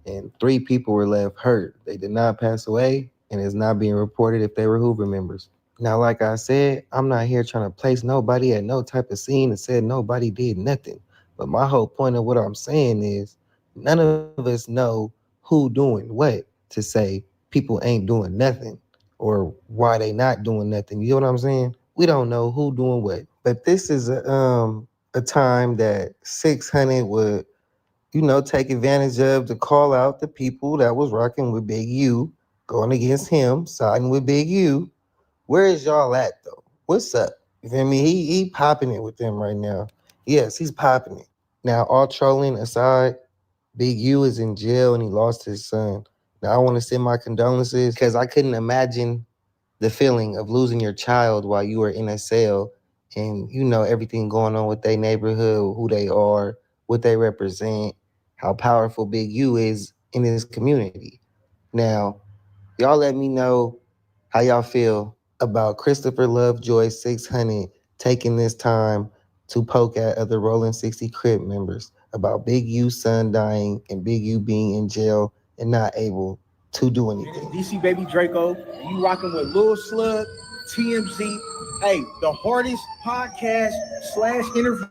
and 3 people were left hurt. They did not pass away, and it's not being reported if they were Hoover members. Now, like I said, I'm not here trying to place nobody at no type of scene and said nobody did nothing. But my whole point of what I'm saying is none of us know who doing what to say people ain't doing nothing or why they not doing nothing. You know what I'm saying? We don't know who doing what. But this is a time that 600 would, take advantage of to call out the people that was rocking with Big U, going against him, siding with Big U. Where is y'all at though? What's up? You feel me? He popping it with them right now. Yes, he's popping it. Now, all trolling aside, Big U is in jail and he lost his son. Now, I want to send my condolences because I couldn't imagine the feeling of losing your child while you were in a cell and everything going on with their neighborhood, who they are, what they represent, how powerful Big U is in his community. Now, y'all let me know how y'all feel about Christopher Lovejoy 600 taking this time to poke at other Rolling 60 Crip members about Big U's son dying and Big U being in jail and not able to do anything. DC Baby Draco, you rocking with Lil Slug, TMZ. Hey, the hardest podcast / interview.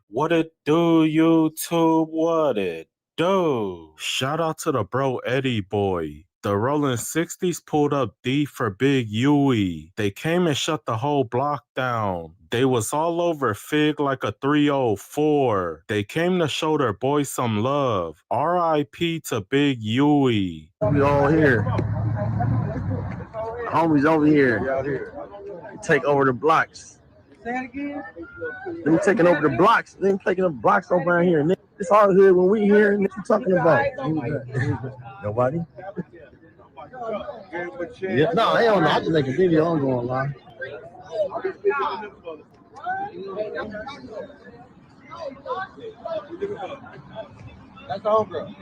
What it do, YouTube? What it do? Shout out to the bro Eddie boy. The Rolling 60s pulled up D for Big Uiie. They came and shut the whole block down. They was all over Fig like a 304. They came to show their boy some love. R.I.P. to Big Uiie. We all here. Homies over here. Take over the blocks. Say that again? Them taking over the blocks. Them taking the blocks over around here. It's all hood when we here. What you talking about? Nobody? Yeah. No, hell no. I just make a video. I'm going live. That's the whole girl.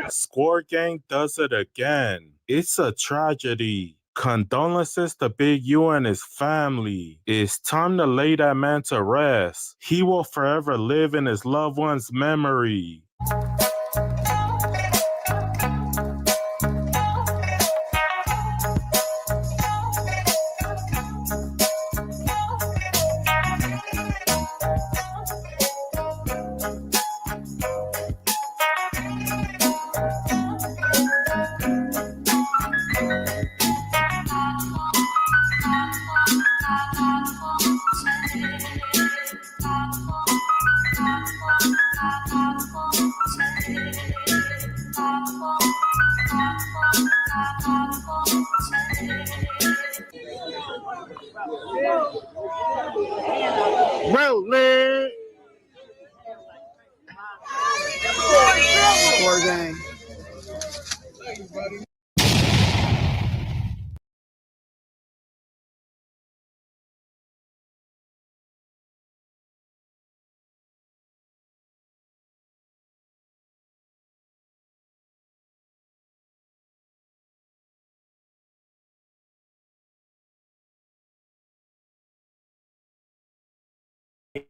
Score Gang does it again. It's a tragedy. Condolences to Big U and his family. It's time to lay that man to rest. He will forever live in his loved one's memory. Rolling. Score Gang.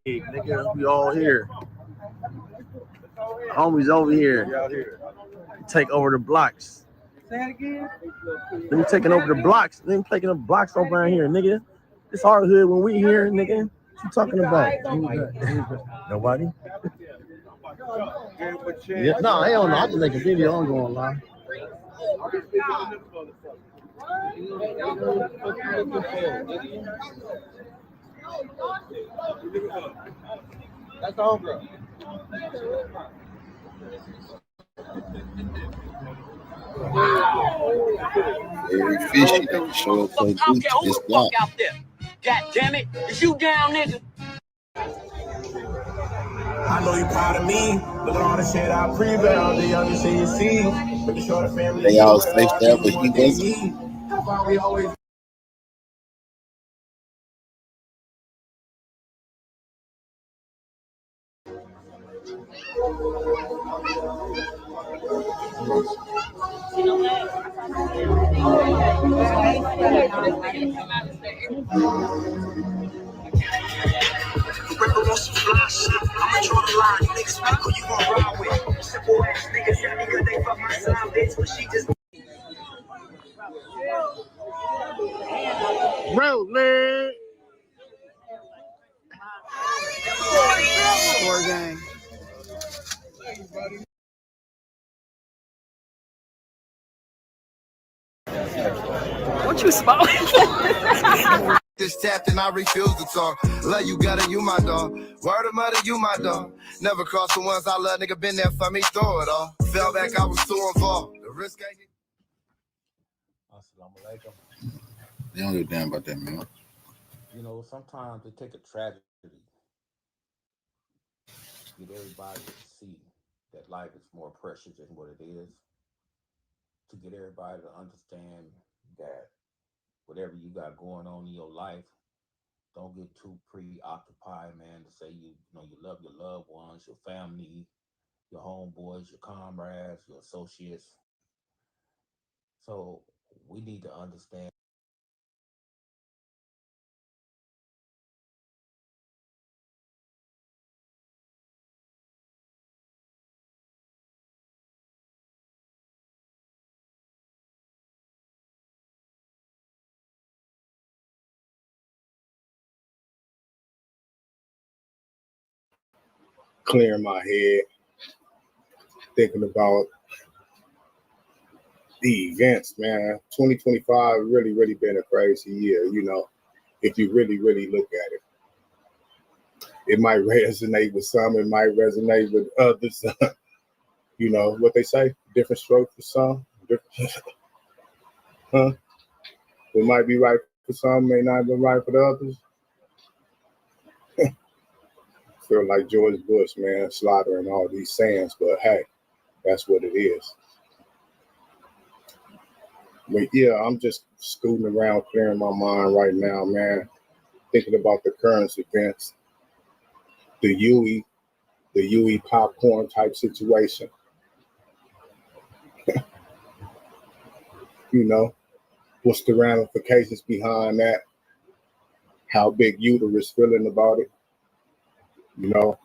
Nigga, we all here. Homies over here. Take over the blocks. Say it again. Let me taking over the blocks. Let me taking the blocks over around here, nigga. It's our hood when we here, nigga. What you talking about? Nobody? Yeah, no, hell no. I can make a video. I'm going live. That's all, bro. Very fishy that the show up so deep to this block. Out there. God damn it. Is you down, nigga? I know you proud of me. Look at all the shit I prevailed. The other shit you see. Making sure the family They all safe there, but he wasn't. How far we always. Remember on some fly shit, I'ma draw the line. You niggas pick who you gon' ride with. Simple ass niggas tell me cause they fuck my side bitch, but she just. Bro, man. Score gang. What you smoking? This tapped and I refuse to talk. Love you, gutter, you my dog. Word of mother, you my dog. Never cross the ones I love, nigga, been there for me, throw it all. Fell back, I was too involved. The risk ain't. They don't give a damn about that, man. You know, sometimes it take a tragedy to get everybody to see that life is more precious than what it is. To get everybody to understand that whatever you got going on in your life, don't get too preoccupied, man, to say you love your loved ones, your family, your homeboys, your comrades, your associates. So we need to understand. Clearing my head, thinking about the events, man. 2025 really, really been a crazy year, you know, if you really, really look at it. It might resonate with some, it might resonate with others. You know what they say, different stroke for some, different, huh? It might be right for some, may not be right for the others. Feel like George Bush, man, slaughtering all these sayings, but hey, that's what it is. But yeah, I'm just scooting around, clearing my mind right now, man. Thinking about the current events, the Uiie popcorn type situation. You know, what's the ramifications behind that? How big uterus feeling about it? You know,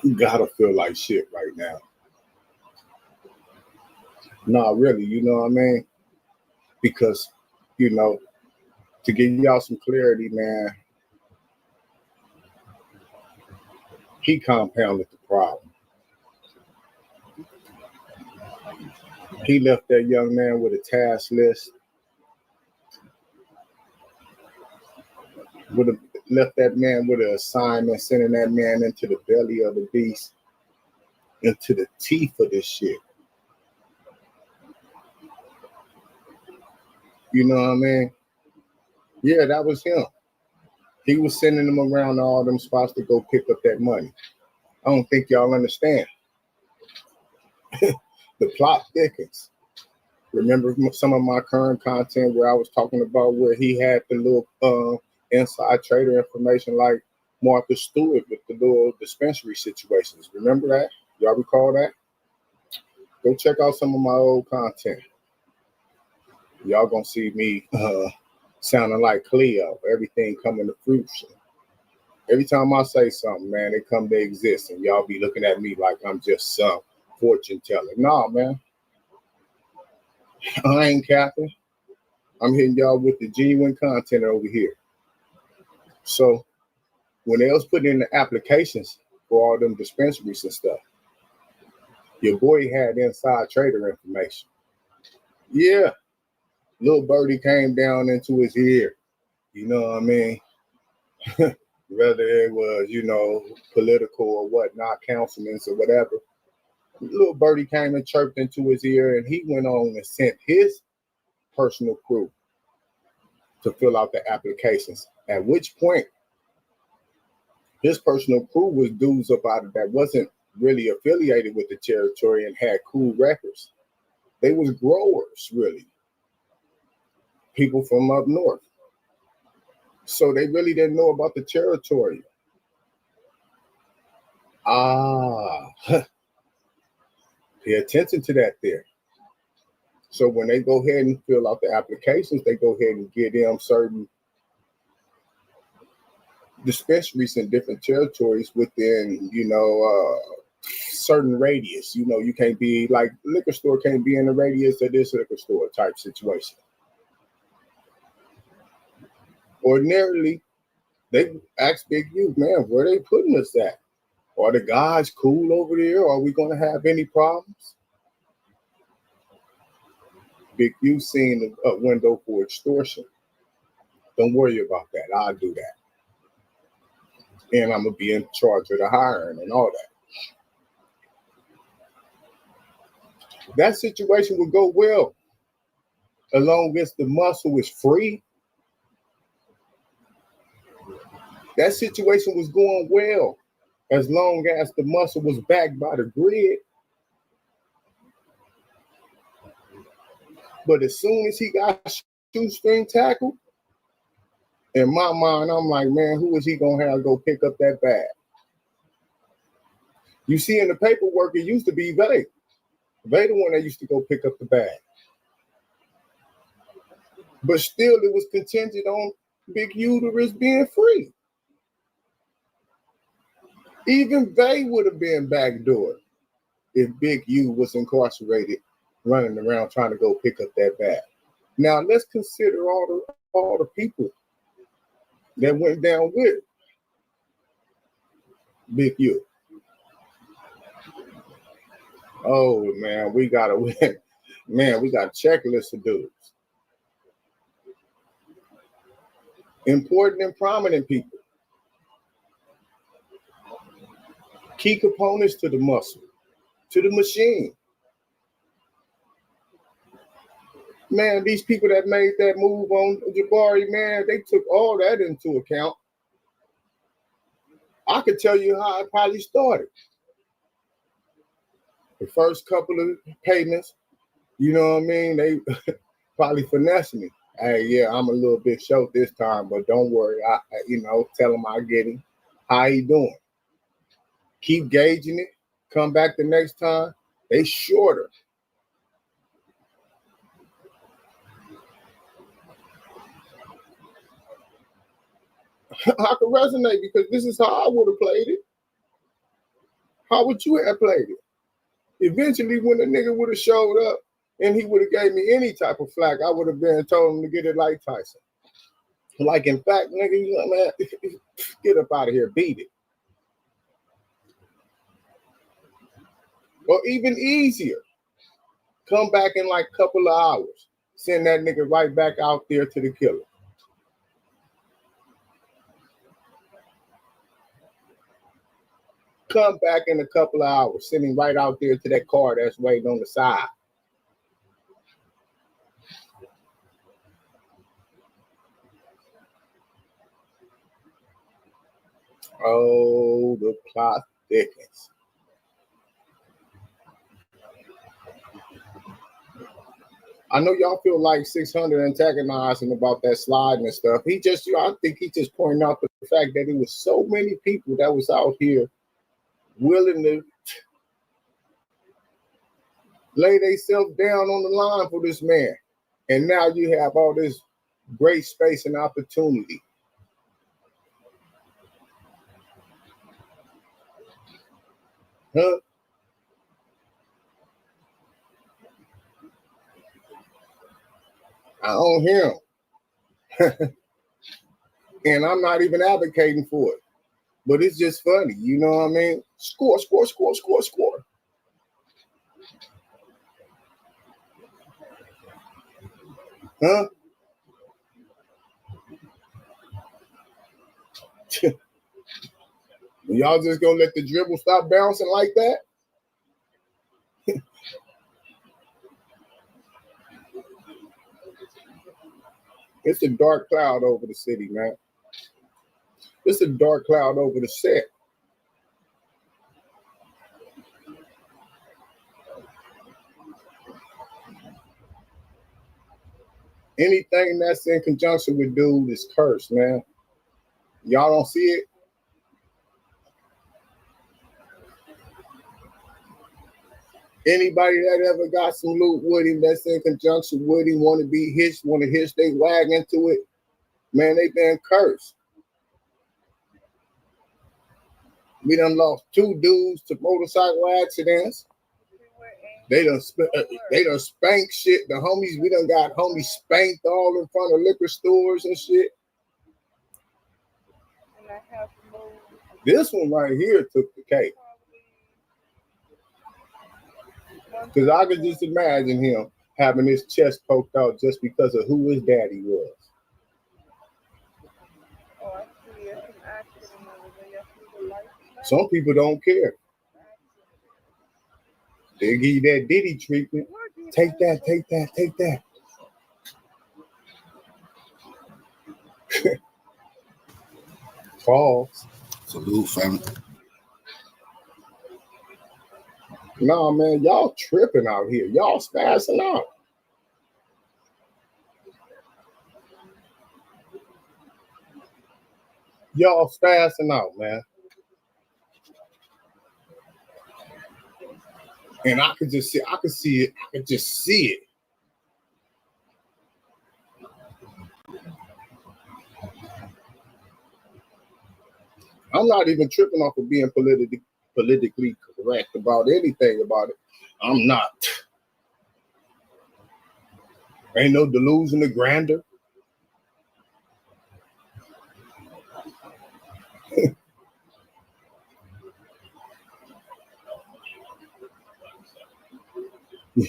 you gotta feel like shit right now. No, really, you know what I mean? Because, you know, to give y'all some clarity, man, he compounded the problem. He left that young man with a task list, left that man with an assignment, sending that man into the belly of the beast, into the teeth of this shit. You know what I mean? Yeah, that was him. He was sending them around to all them spots to go pick up that money. I don't think y'all understand. The plot thickens. Remember some of my current content where I was talking about where he had the little inside trader information like Martha Stewart with the little dispensary situations. Remember that? Y'all recall that? Go check out some of my old content. Y'all gonna see me sounding like Cleo, everything coming to fruition. Every time I say something, man, it come to exist, and y'all be looking at me like I'm just some fortune teller. Nah, man. I ain't capping. I'm hitting y'all with the genuine content over here. So when they was putting in the applications for all them dispensaries and stuff, your boy had inside trader information. Yeah, little birdie came down into his ear. You know what I mean? Whether it was, political or whatnot, councilmen or whatever. Little birdie came and chirped into his ear, and he went on and sent his personal crew to fill out the applications. At which point, his personal crew was dudes up out of that wasn't really affiliated with the territory and had cool records. They was growers, really. People from up north. So they really didn't know about the territory. Pay attention to that there. So when they go ahead and fill out the applications, they go ahead and get them certain dispensaries in different territories within, certain radius. You can't be like liquor store can't be in the radius of this liquor store type situation. Ordinarily, they ask Big U, man, where they putting us at? Are the guys cool over there? Are we going to have any problems? Big U seen a window for extortion. Don't worry about that. I'll do that. And I'm going to be in charge of the hiring and all that. That situation would go well as long as the muscle is free. That situation was going well as long as the muscle was backed by the grid. But as soon as he got shoestring tackle, in my mind, I'm like, man, who is he going to have go pick up that bag? You see in the paperwork, it used to be Vay. Vay the one that used to go pick up the bag. But still, it was contingent on Big Uterus being free. Even Vay would have been backdoored if Big U was incarcerated, running around trying to go pick up that bag. Now, let's consider all the people that went down with Big U. Oh, man, we got a checklist of dudes. Important and prominent people. Key components to the muscle, to the machine. Man, these people that made that move on Jabari, man, they took all that into account. I could tell you how it probably started. The first couple of payments, you know what I mean? They probably finessed me. Hey, yeah, I'm a little bit short this time, but don't worry. Tell him I get him. How he doing? Keep gauging it. Come back the next time. They shorter. I can resonate because this is how I would have played it. How would you have played it? Eventually, when the nigga would have showed up and he would have gave me any type of flack, I would have been told him to get it like Tyson. Like, in fact, nigga, man, get up out of here, beat it. Or even easier, come back in like a couple of hours. Send that nigga right back out there to the killer. Come back in a couple of hours, send him right out there to that car that's waiting on the side. Oh, the plot thickens. I know y'all feel like 600 antagonizing about that sliding and stuff. I think he just pointed out the fact that it was so many people that was out here willing to lay themselves down on the line for this man. And now you have all this great space and opportunity. Huh? I own him. And I'm not even advocating for it. But it's just funny, you know what I mean? Score, score, score, score, score. Huh? Y'all just gonna let the dribble stop bouncing like that? It's a dark cloud over the city, man. It's a dark cloud over the set. Anything that's in conjunction with dude is cursed, man. Y'all don't see it? Anybody that ever got some loot with him that's in conjunction with him, want to hitch their wagon to it, man, they been cursed. We done lost 2 dudes to motorcycle accidents. They done spanked shit. The homies, we done got homies spanked all in front of liquor stores and shit. This one right here took the cake. Because I could just imagine him having his chest poked out just because of who his daddy was. Some people don't care. They give you that Diddy treatment. Take that, take that, take that. False. Salute, family. Nah, man, y'all tripping out here. Y'all spazzing out. Y'all spazzing out, man. And I could just see it. I could just see it. I'm not even tripping off of being politically correct about anything about it. I'm not. Ain't no delusion of grandeur.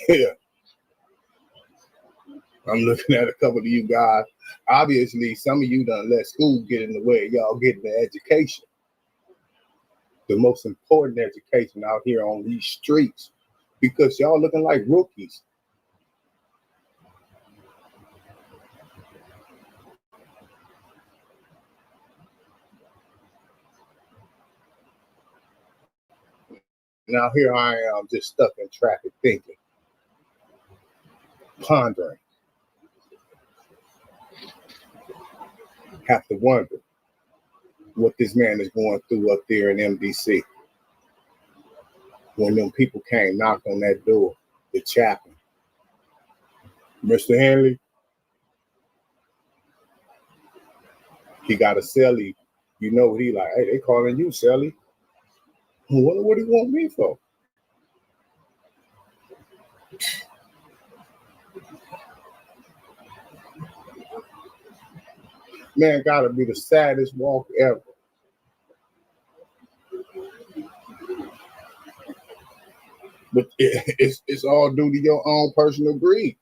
Yeah. I'm looking at a couple of you guys. Obviously, some of you done let school get in the way of y'all getting the education. The most important education out here on these streets, because y'all looking like rookies. Now here I am just stuck in traffic thinking, pondering. Have to wonder what this man is going through up there in MDC. When them people came, knocked on that door, the chaplain. Mr. Henley, he got a celly. You know what he like? Hey, they calling you celly. What do you want me for? Man, gotta be the saddest walk ever. But it's all due to your own personal greed.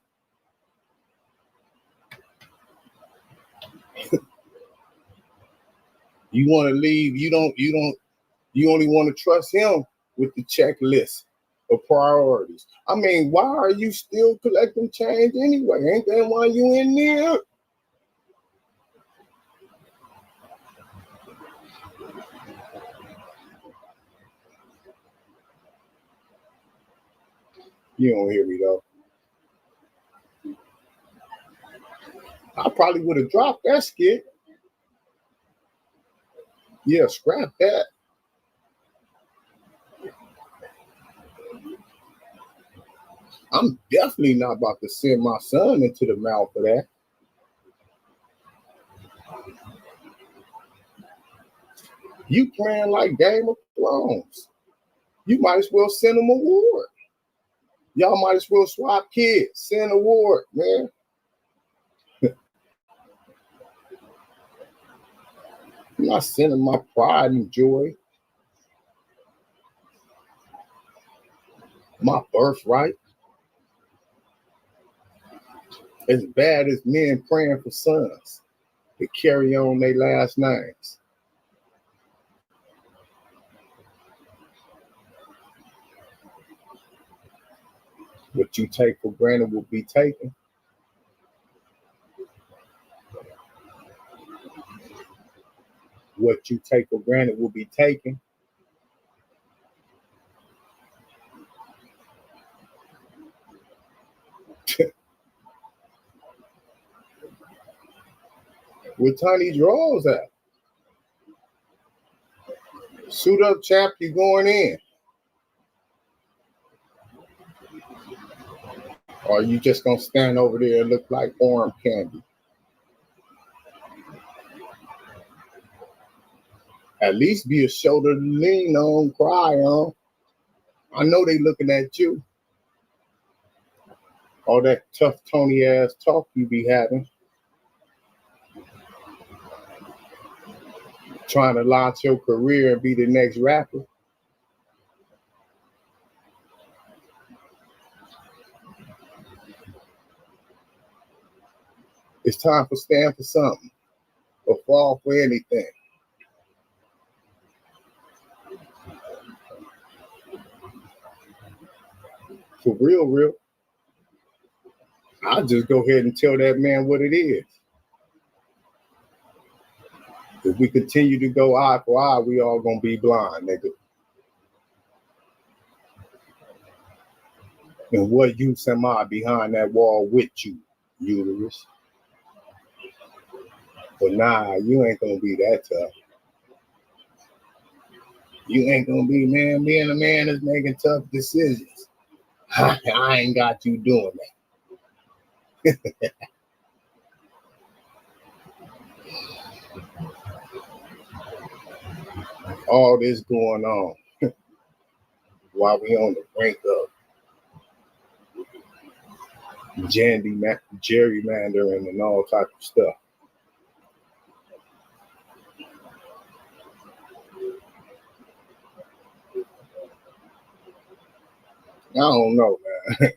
You want to leave, you only want to trust him with the checklist of priorities. I mean, why are you still collecting change anyway? Ain't that why you in there? You don't hear me though. I probably would have dropped that skit. Yeah, scrap that. I'm definitely not about to send my son into the mouth for that. You playing like Game of Thrones. You might as well send him a award. Y'all might as well swap kids, send a award, man. I'm not selling my pride and joy, my birthright. As bad as men praying for sons to carry on their last names. What you take for granted will be taken. What you take for granted will be taken. With tiny drawers out. Suit up, chap, you going in. Or you just gonna stand over there and look like arm candy? At least be a shoulder to lean on, cry on. I know they looking at you. All that tough Tony ass talk you be having. Trying to launch your career and be the next rapper. It's time to stand for something or fall for anything. For real, real. I'll just go ahead and tell that man what it is. If we continue to go eye for eye, we all gonna be blind, nigga. And what use am I behind that wall with you, uterus? But nah, you ain't gonna be that tough. You ain't gonna be, man, being a man is making tough decisions. I ain't got you doing that. All this going on while we on the brink of gerrymandering and all type of stuff. I don't know, man.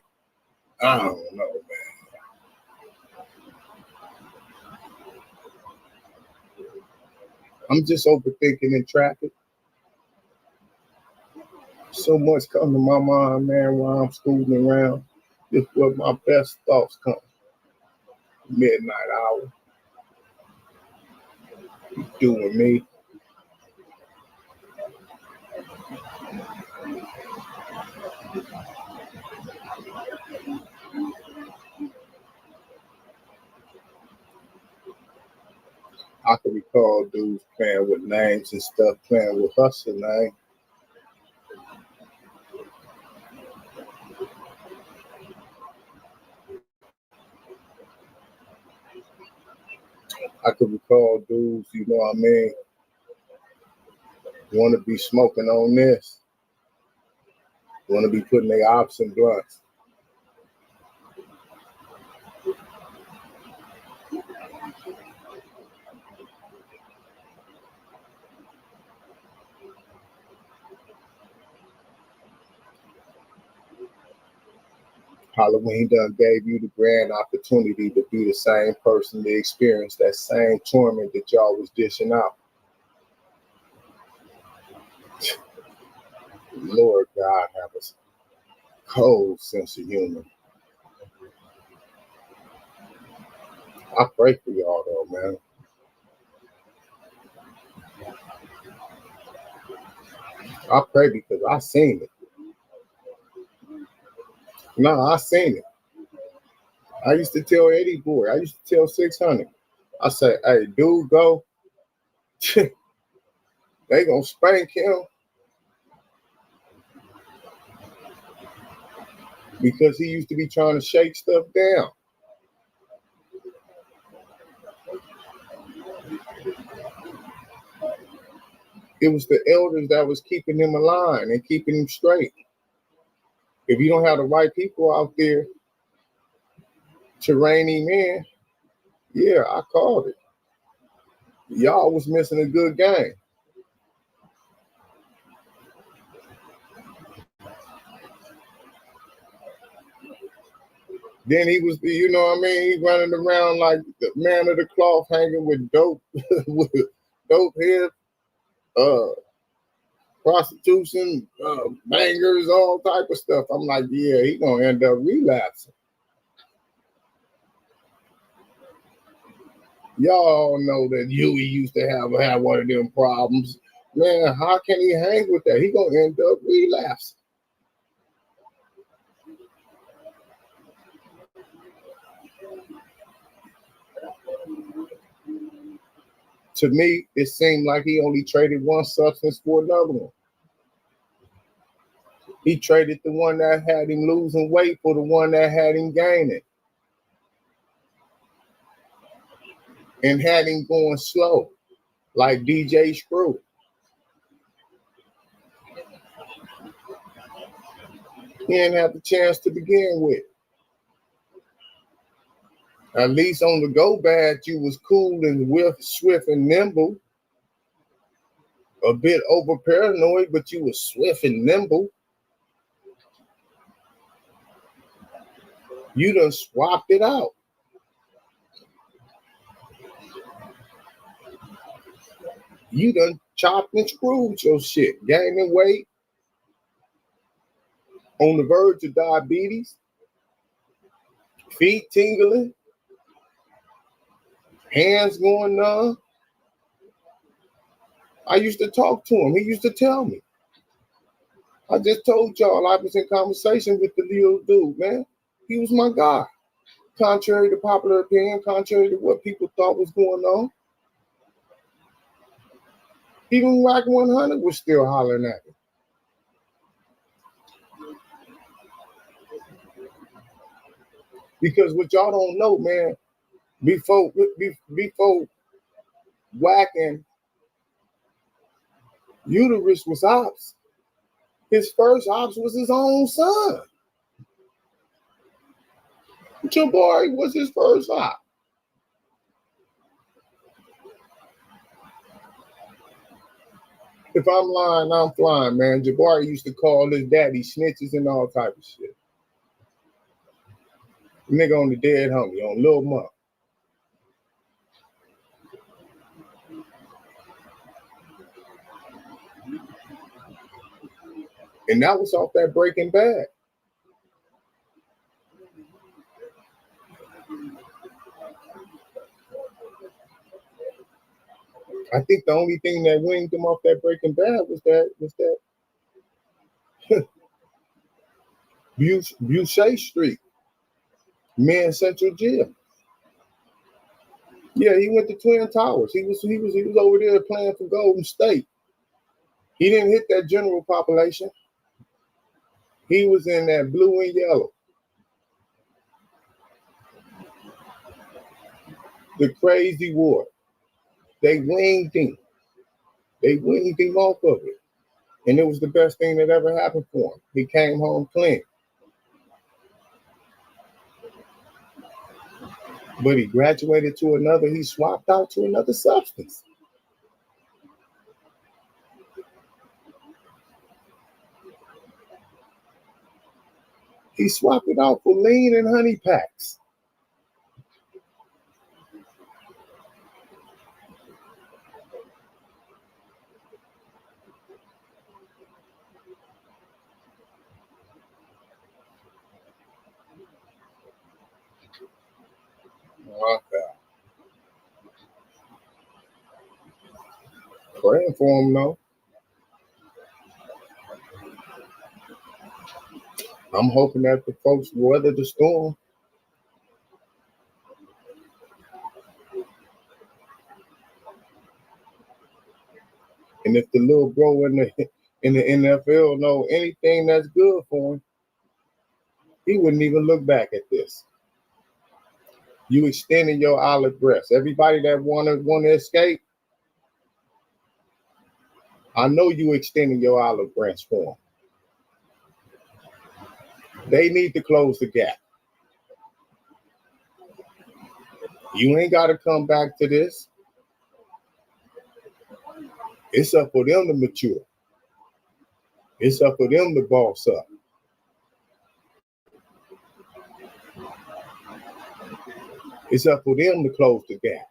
I don't know, man. I'm just overthinking in traffic. So much come to my mind, man, while I'm scooting around. Just what my best thoughts come. Midnight hour. You doing me. I can recall dudes playing with names and stuff, playing with hustle name. I could recall dudes, you know what I mean, want to be smoking on this, want to be putting their ops in blunts. Halloween done gave you the grand opportunity to be the same person to experience that same torment that y'all was dishing out. Lord God have a cold sense of humor. I pray for y'all though, man. I pray because I seen it. No, I seen it. I used to tell Eddie Boy, I used to tell 600. I said, hey, dude, go. They gonna spank him because he used to be trying to shake stuff down. It was the elders that was keeping him alive and keeping him straight. If you don't have the right people out there to rein him in, yeah, I called it. Y'all was missing a good game. Then he was, you know what I mean? He running around like the man of the cloth, hanging with dope, with dope head, prostitution, bangers, all type of stuff. I'm like, yeah, he gonna end up relapsing. Y'all know that Uiie used to have one of them problems. Man, how can he hang with that? He gonna end up relapsing. To me, it seemed like he only traded one substance for another one. He traded the one that had him losing weight for the one that had him gaining. And had him going slow, like DJ Screw. He didn't have the chance to begin with. At least on the go bad, you was cool and swift and nimble. A bit over paranoid, but you was swift and nimble. You done swapped it out. You done chopped and screwed your shit. Gaining weight, on the verge of diabetes, feet tingling, hands going numb. I used to talk to him. He used to tell me. I just told y'all I was in conversation with the little dude, man. He was my guy. Contrary to popular opinion, contrary to what people thought was going on. Even Rack 100 was still hollering at me. Because what y'all don't know, man, before whacking, Uterus was ops. His first ops was his own son. Jabari was his first op. If I'm lying, I'm flying, man. Jabari used to call his daddy snitches and all type of shit. Nigga on the dead homie, on Lil Monk. And that was off that Breaking Bad. I think the only thing that winged him off that Breaking Bad was that Boucher Street, Man Central Jail. Yeah, he went to Twin Towers. He was over there playing for Golden State. He didn't hit that general population. He was in that blue and yellow. The crazy ward. They winged him. They winged him off of it. And it was the best thing that ever happened for him. He came home clean. But he graduated to another, he swapped out to another substance. He swapped it out for lean and honey packs. Okay. Praying for him, though. I'm hoping that the folks weather the storm. And if the little bro in the NFL know anything that's good for him, he wouldn't even look back at this. You extending your olive breast. Everybody that want to escape, I know you extending your olive branch for them. They need to close the gap. You ain't got to come back to this. It's up for them to mature. It's up for them to boss up. It's up for them to close the gap.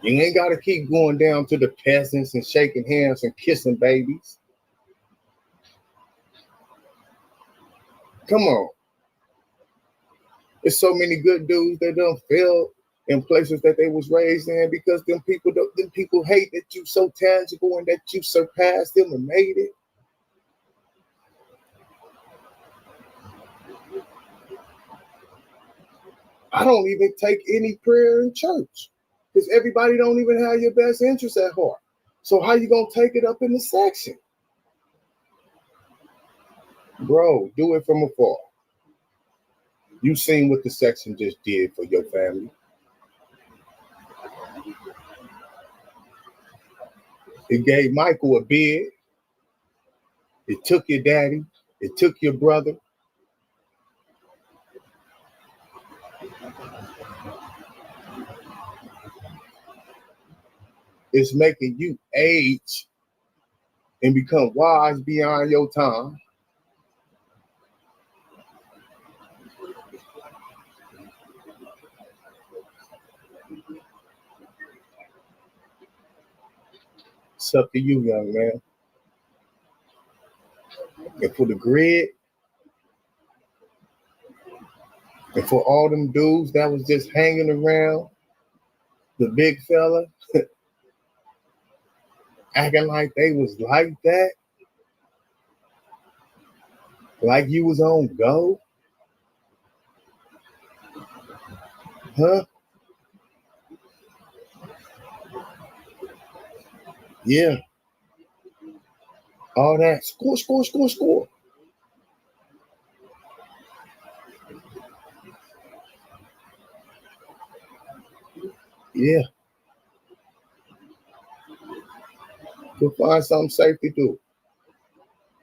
You ain't got to keep going down to the peasants and shaking hands and kissing babies. Come on. There's so many good dudes that done failed in places that they was raised in because them people hate that you so tangible and that you surpassed them and made it. I don't even take any prayer in church because everybody don't even have your best interest at heart. So how you gonna take it up in the section? Bro, do it from afar. You seen what the section just did for your family. It gave Michael a bid. It took your daddy. It took your brother. It's making you age and become wise beyond your time. It's up to you, young man. And for the grid, and for all them dudes that was just hanging around the big fella, acting like they was like that, like you was on go, huh? Yeah. All that score, score, score, score. Yeah. Go find something safe to do.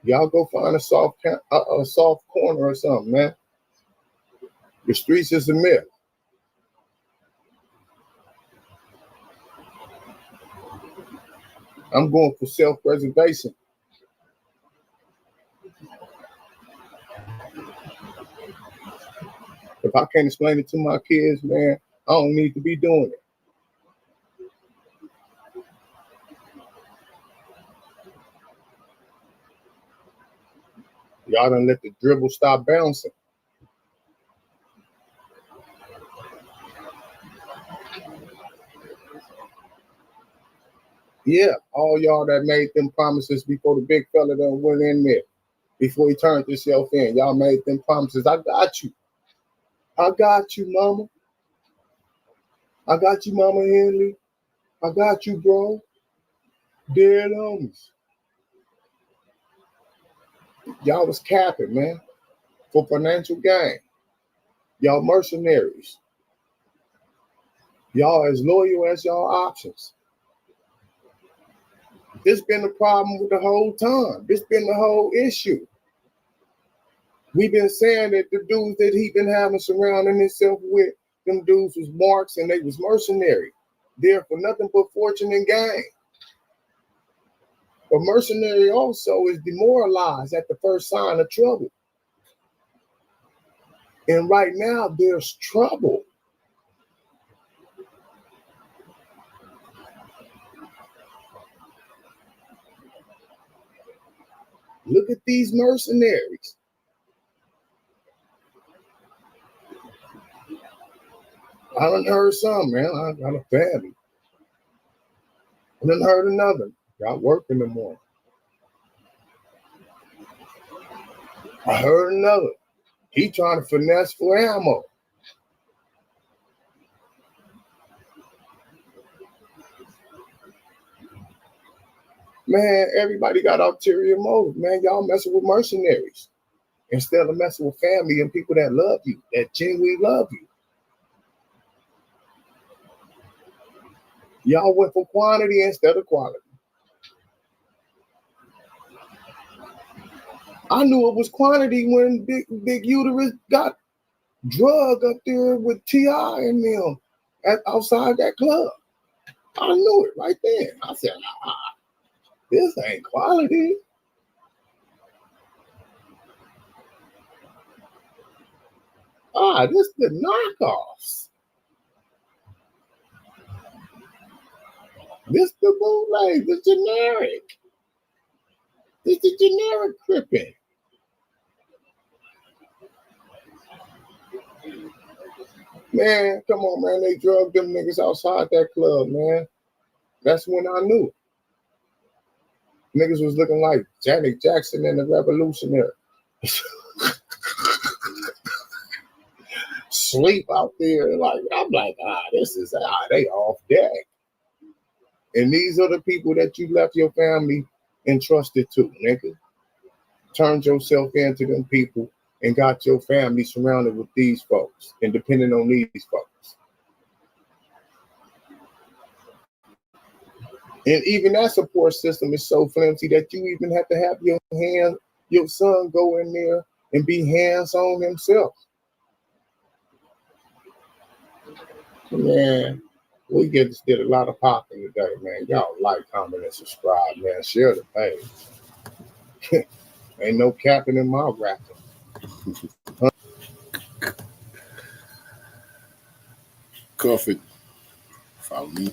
Y'all go find a soft corner or something, man. The streets is a myth. I'm going for self-preservation. If I can't explain it to my kids, man, I don't need to be doing it. Y'all done let the dribble stop bouncing. Yeah, all y'all that made them promises before the big fella done went in there, before he turned himself in, y'all made them promises. I got you. I got you, mama. I got you, Mama Henley. I got you, bro. Dead homies. Y'all was capping, man, for financial gain. Y'all mercenaries. Y'all as loyal as y'all options. This been the problem with the whole time. This been the whole issue. We've been saying that the dudes that he been having surrounding himself with, them dudes was marks and they was mercenary. There for nothing but fortune and gain. But mercenary also is demoralized at the first sign of trouble. And right now there's trouble. Look at these mercenaries. I done heard some, man. I got a family. I done heard another. Got work in the morning. I heard another. He trying to finesse for ammo. Man, everybody got ulterior motive, man. Y'all messing with mercenaries instead of messing with family and people that love you, that genuinely love you. Y'all went for quantity instead of quality. I knew it was quantity when Big Uterus got drug up there with T.I. and them outside that club. I knew it right then. I said, this ain't quality. This the knockoffs. This the bootleg, the generic. This the generic crippin'. Man, come on, man. They drugged them niggas outside that club, man. That's when I knew. Niggas was looking like Janet Jackson and the Revolutionary. Sleep out there. Like, I'm like, this is they off deck. And these are the people that you left your family entrusted to, nigga. Turned yourself into them people and got your family surrounded with these folks and depending on these folks. And even that support system is so flimsy that you even have to have your son go in there and be hands-on himself. Man, we did a lot of popping today, man. Y'all like, comment, and subscribe, man. Share the page. Ain't no capping in my rapping. Cuff it. Follow me.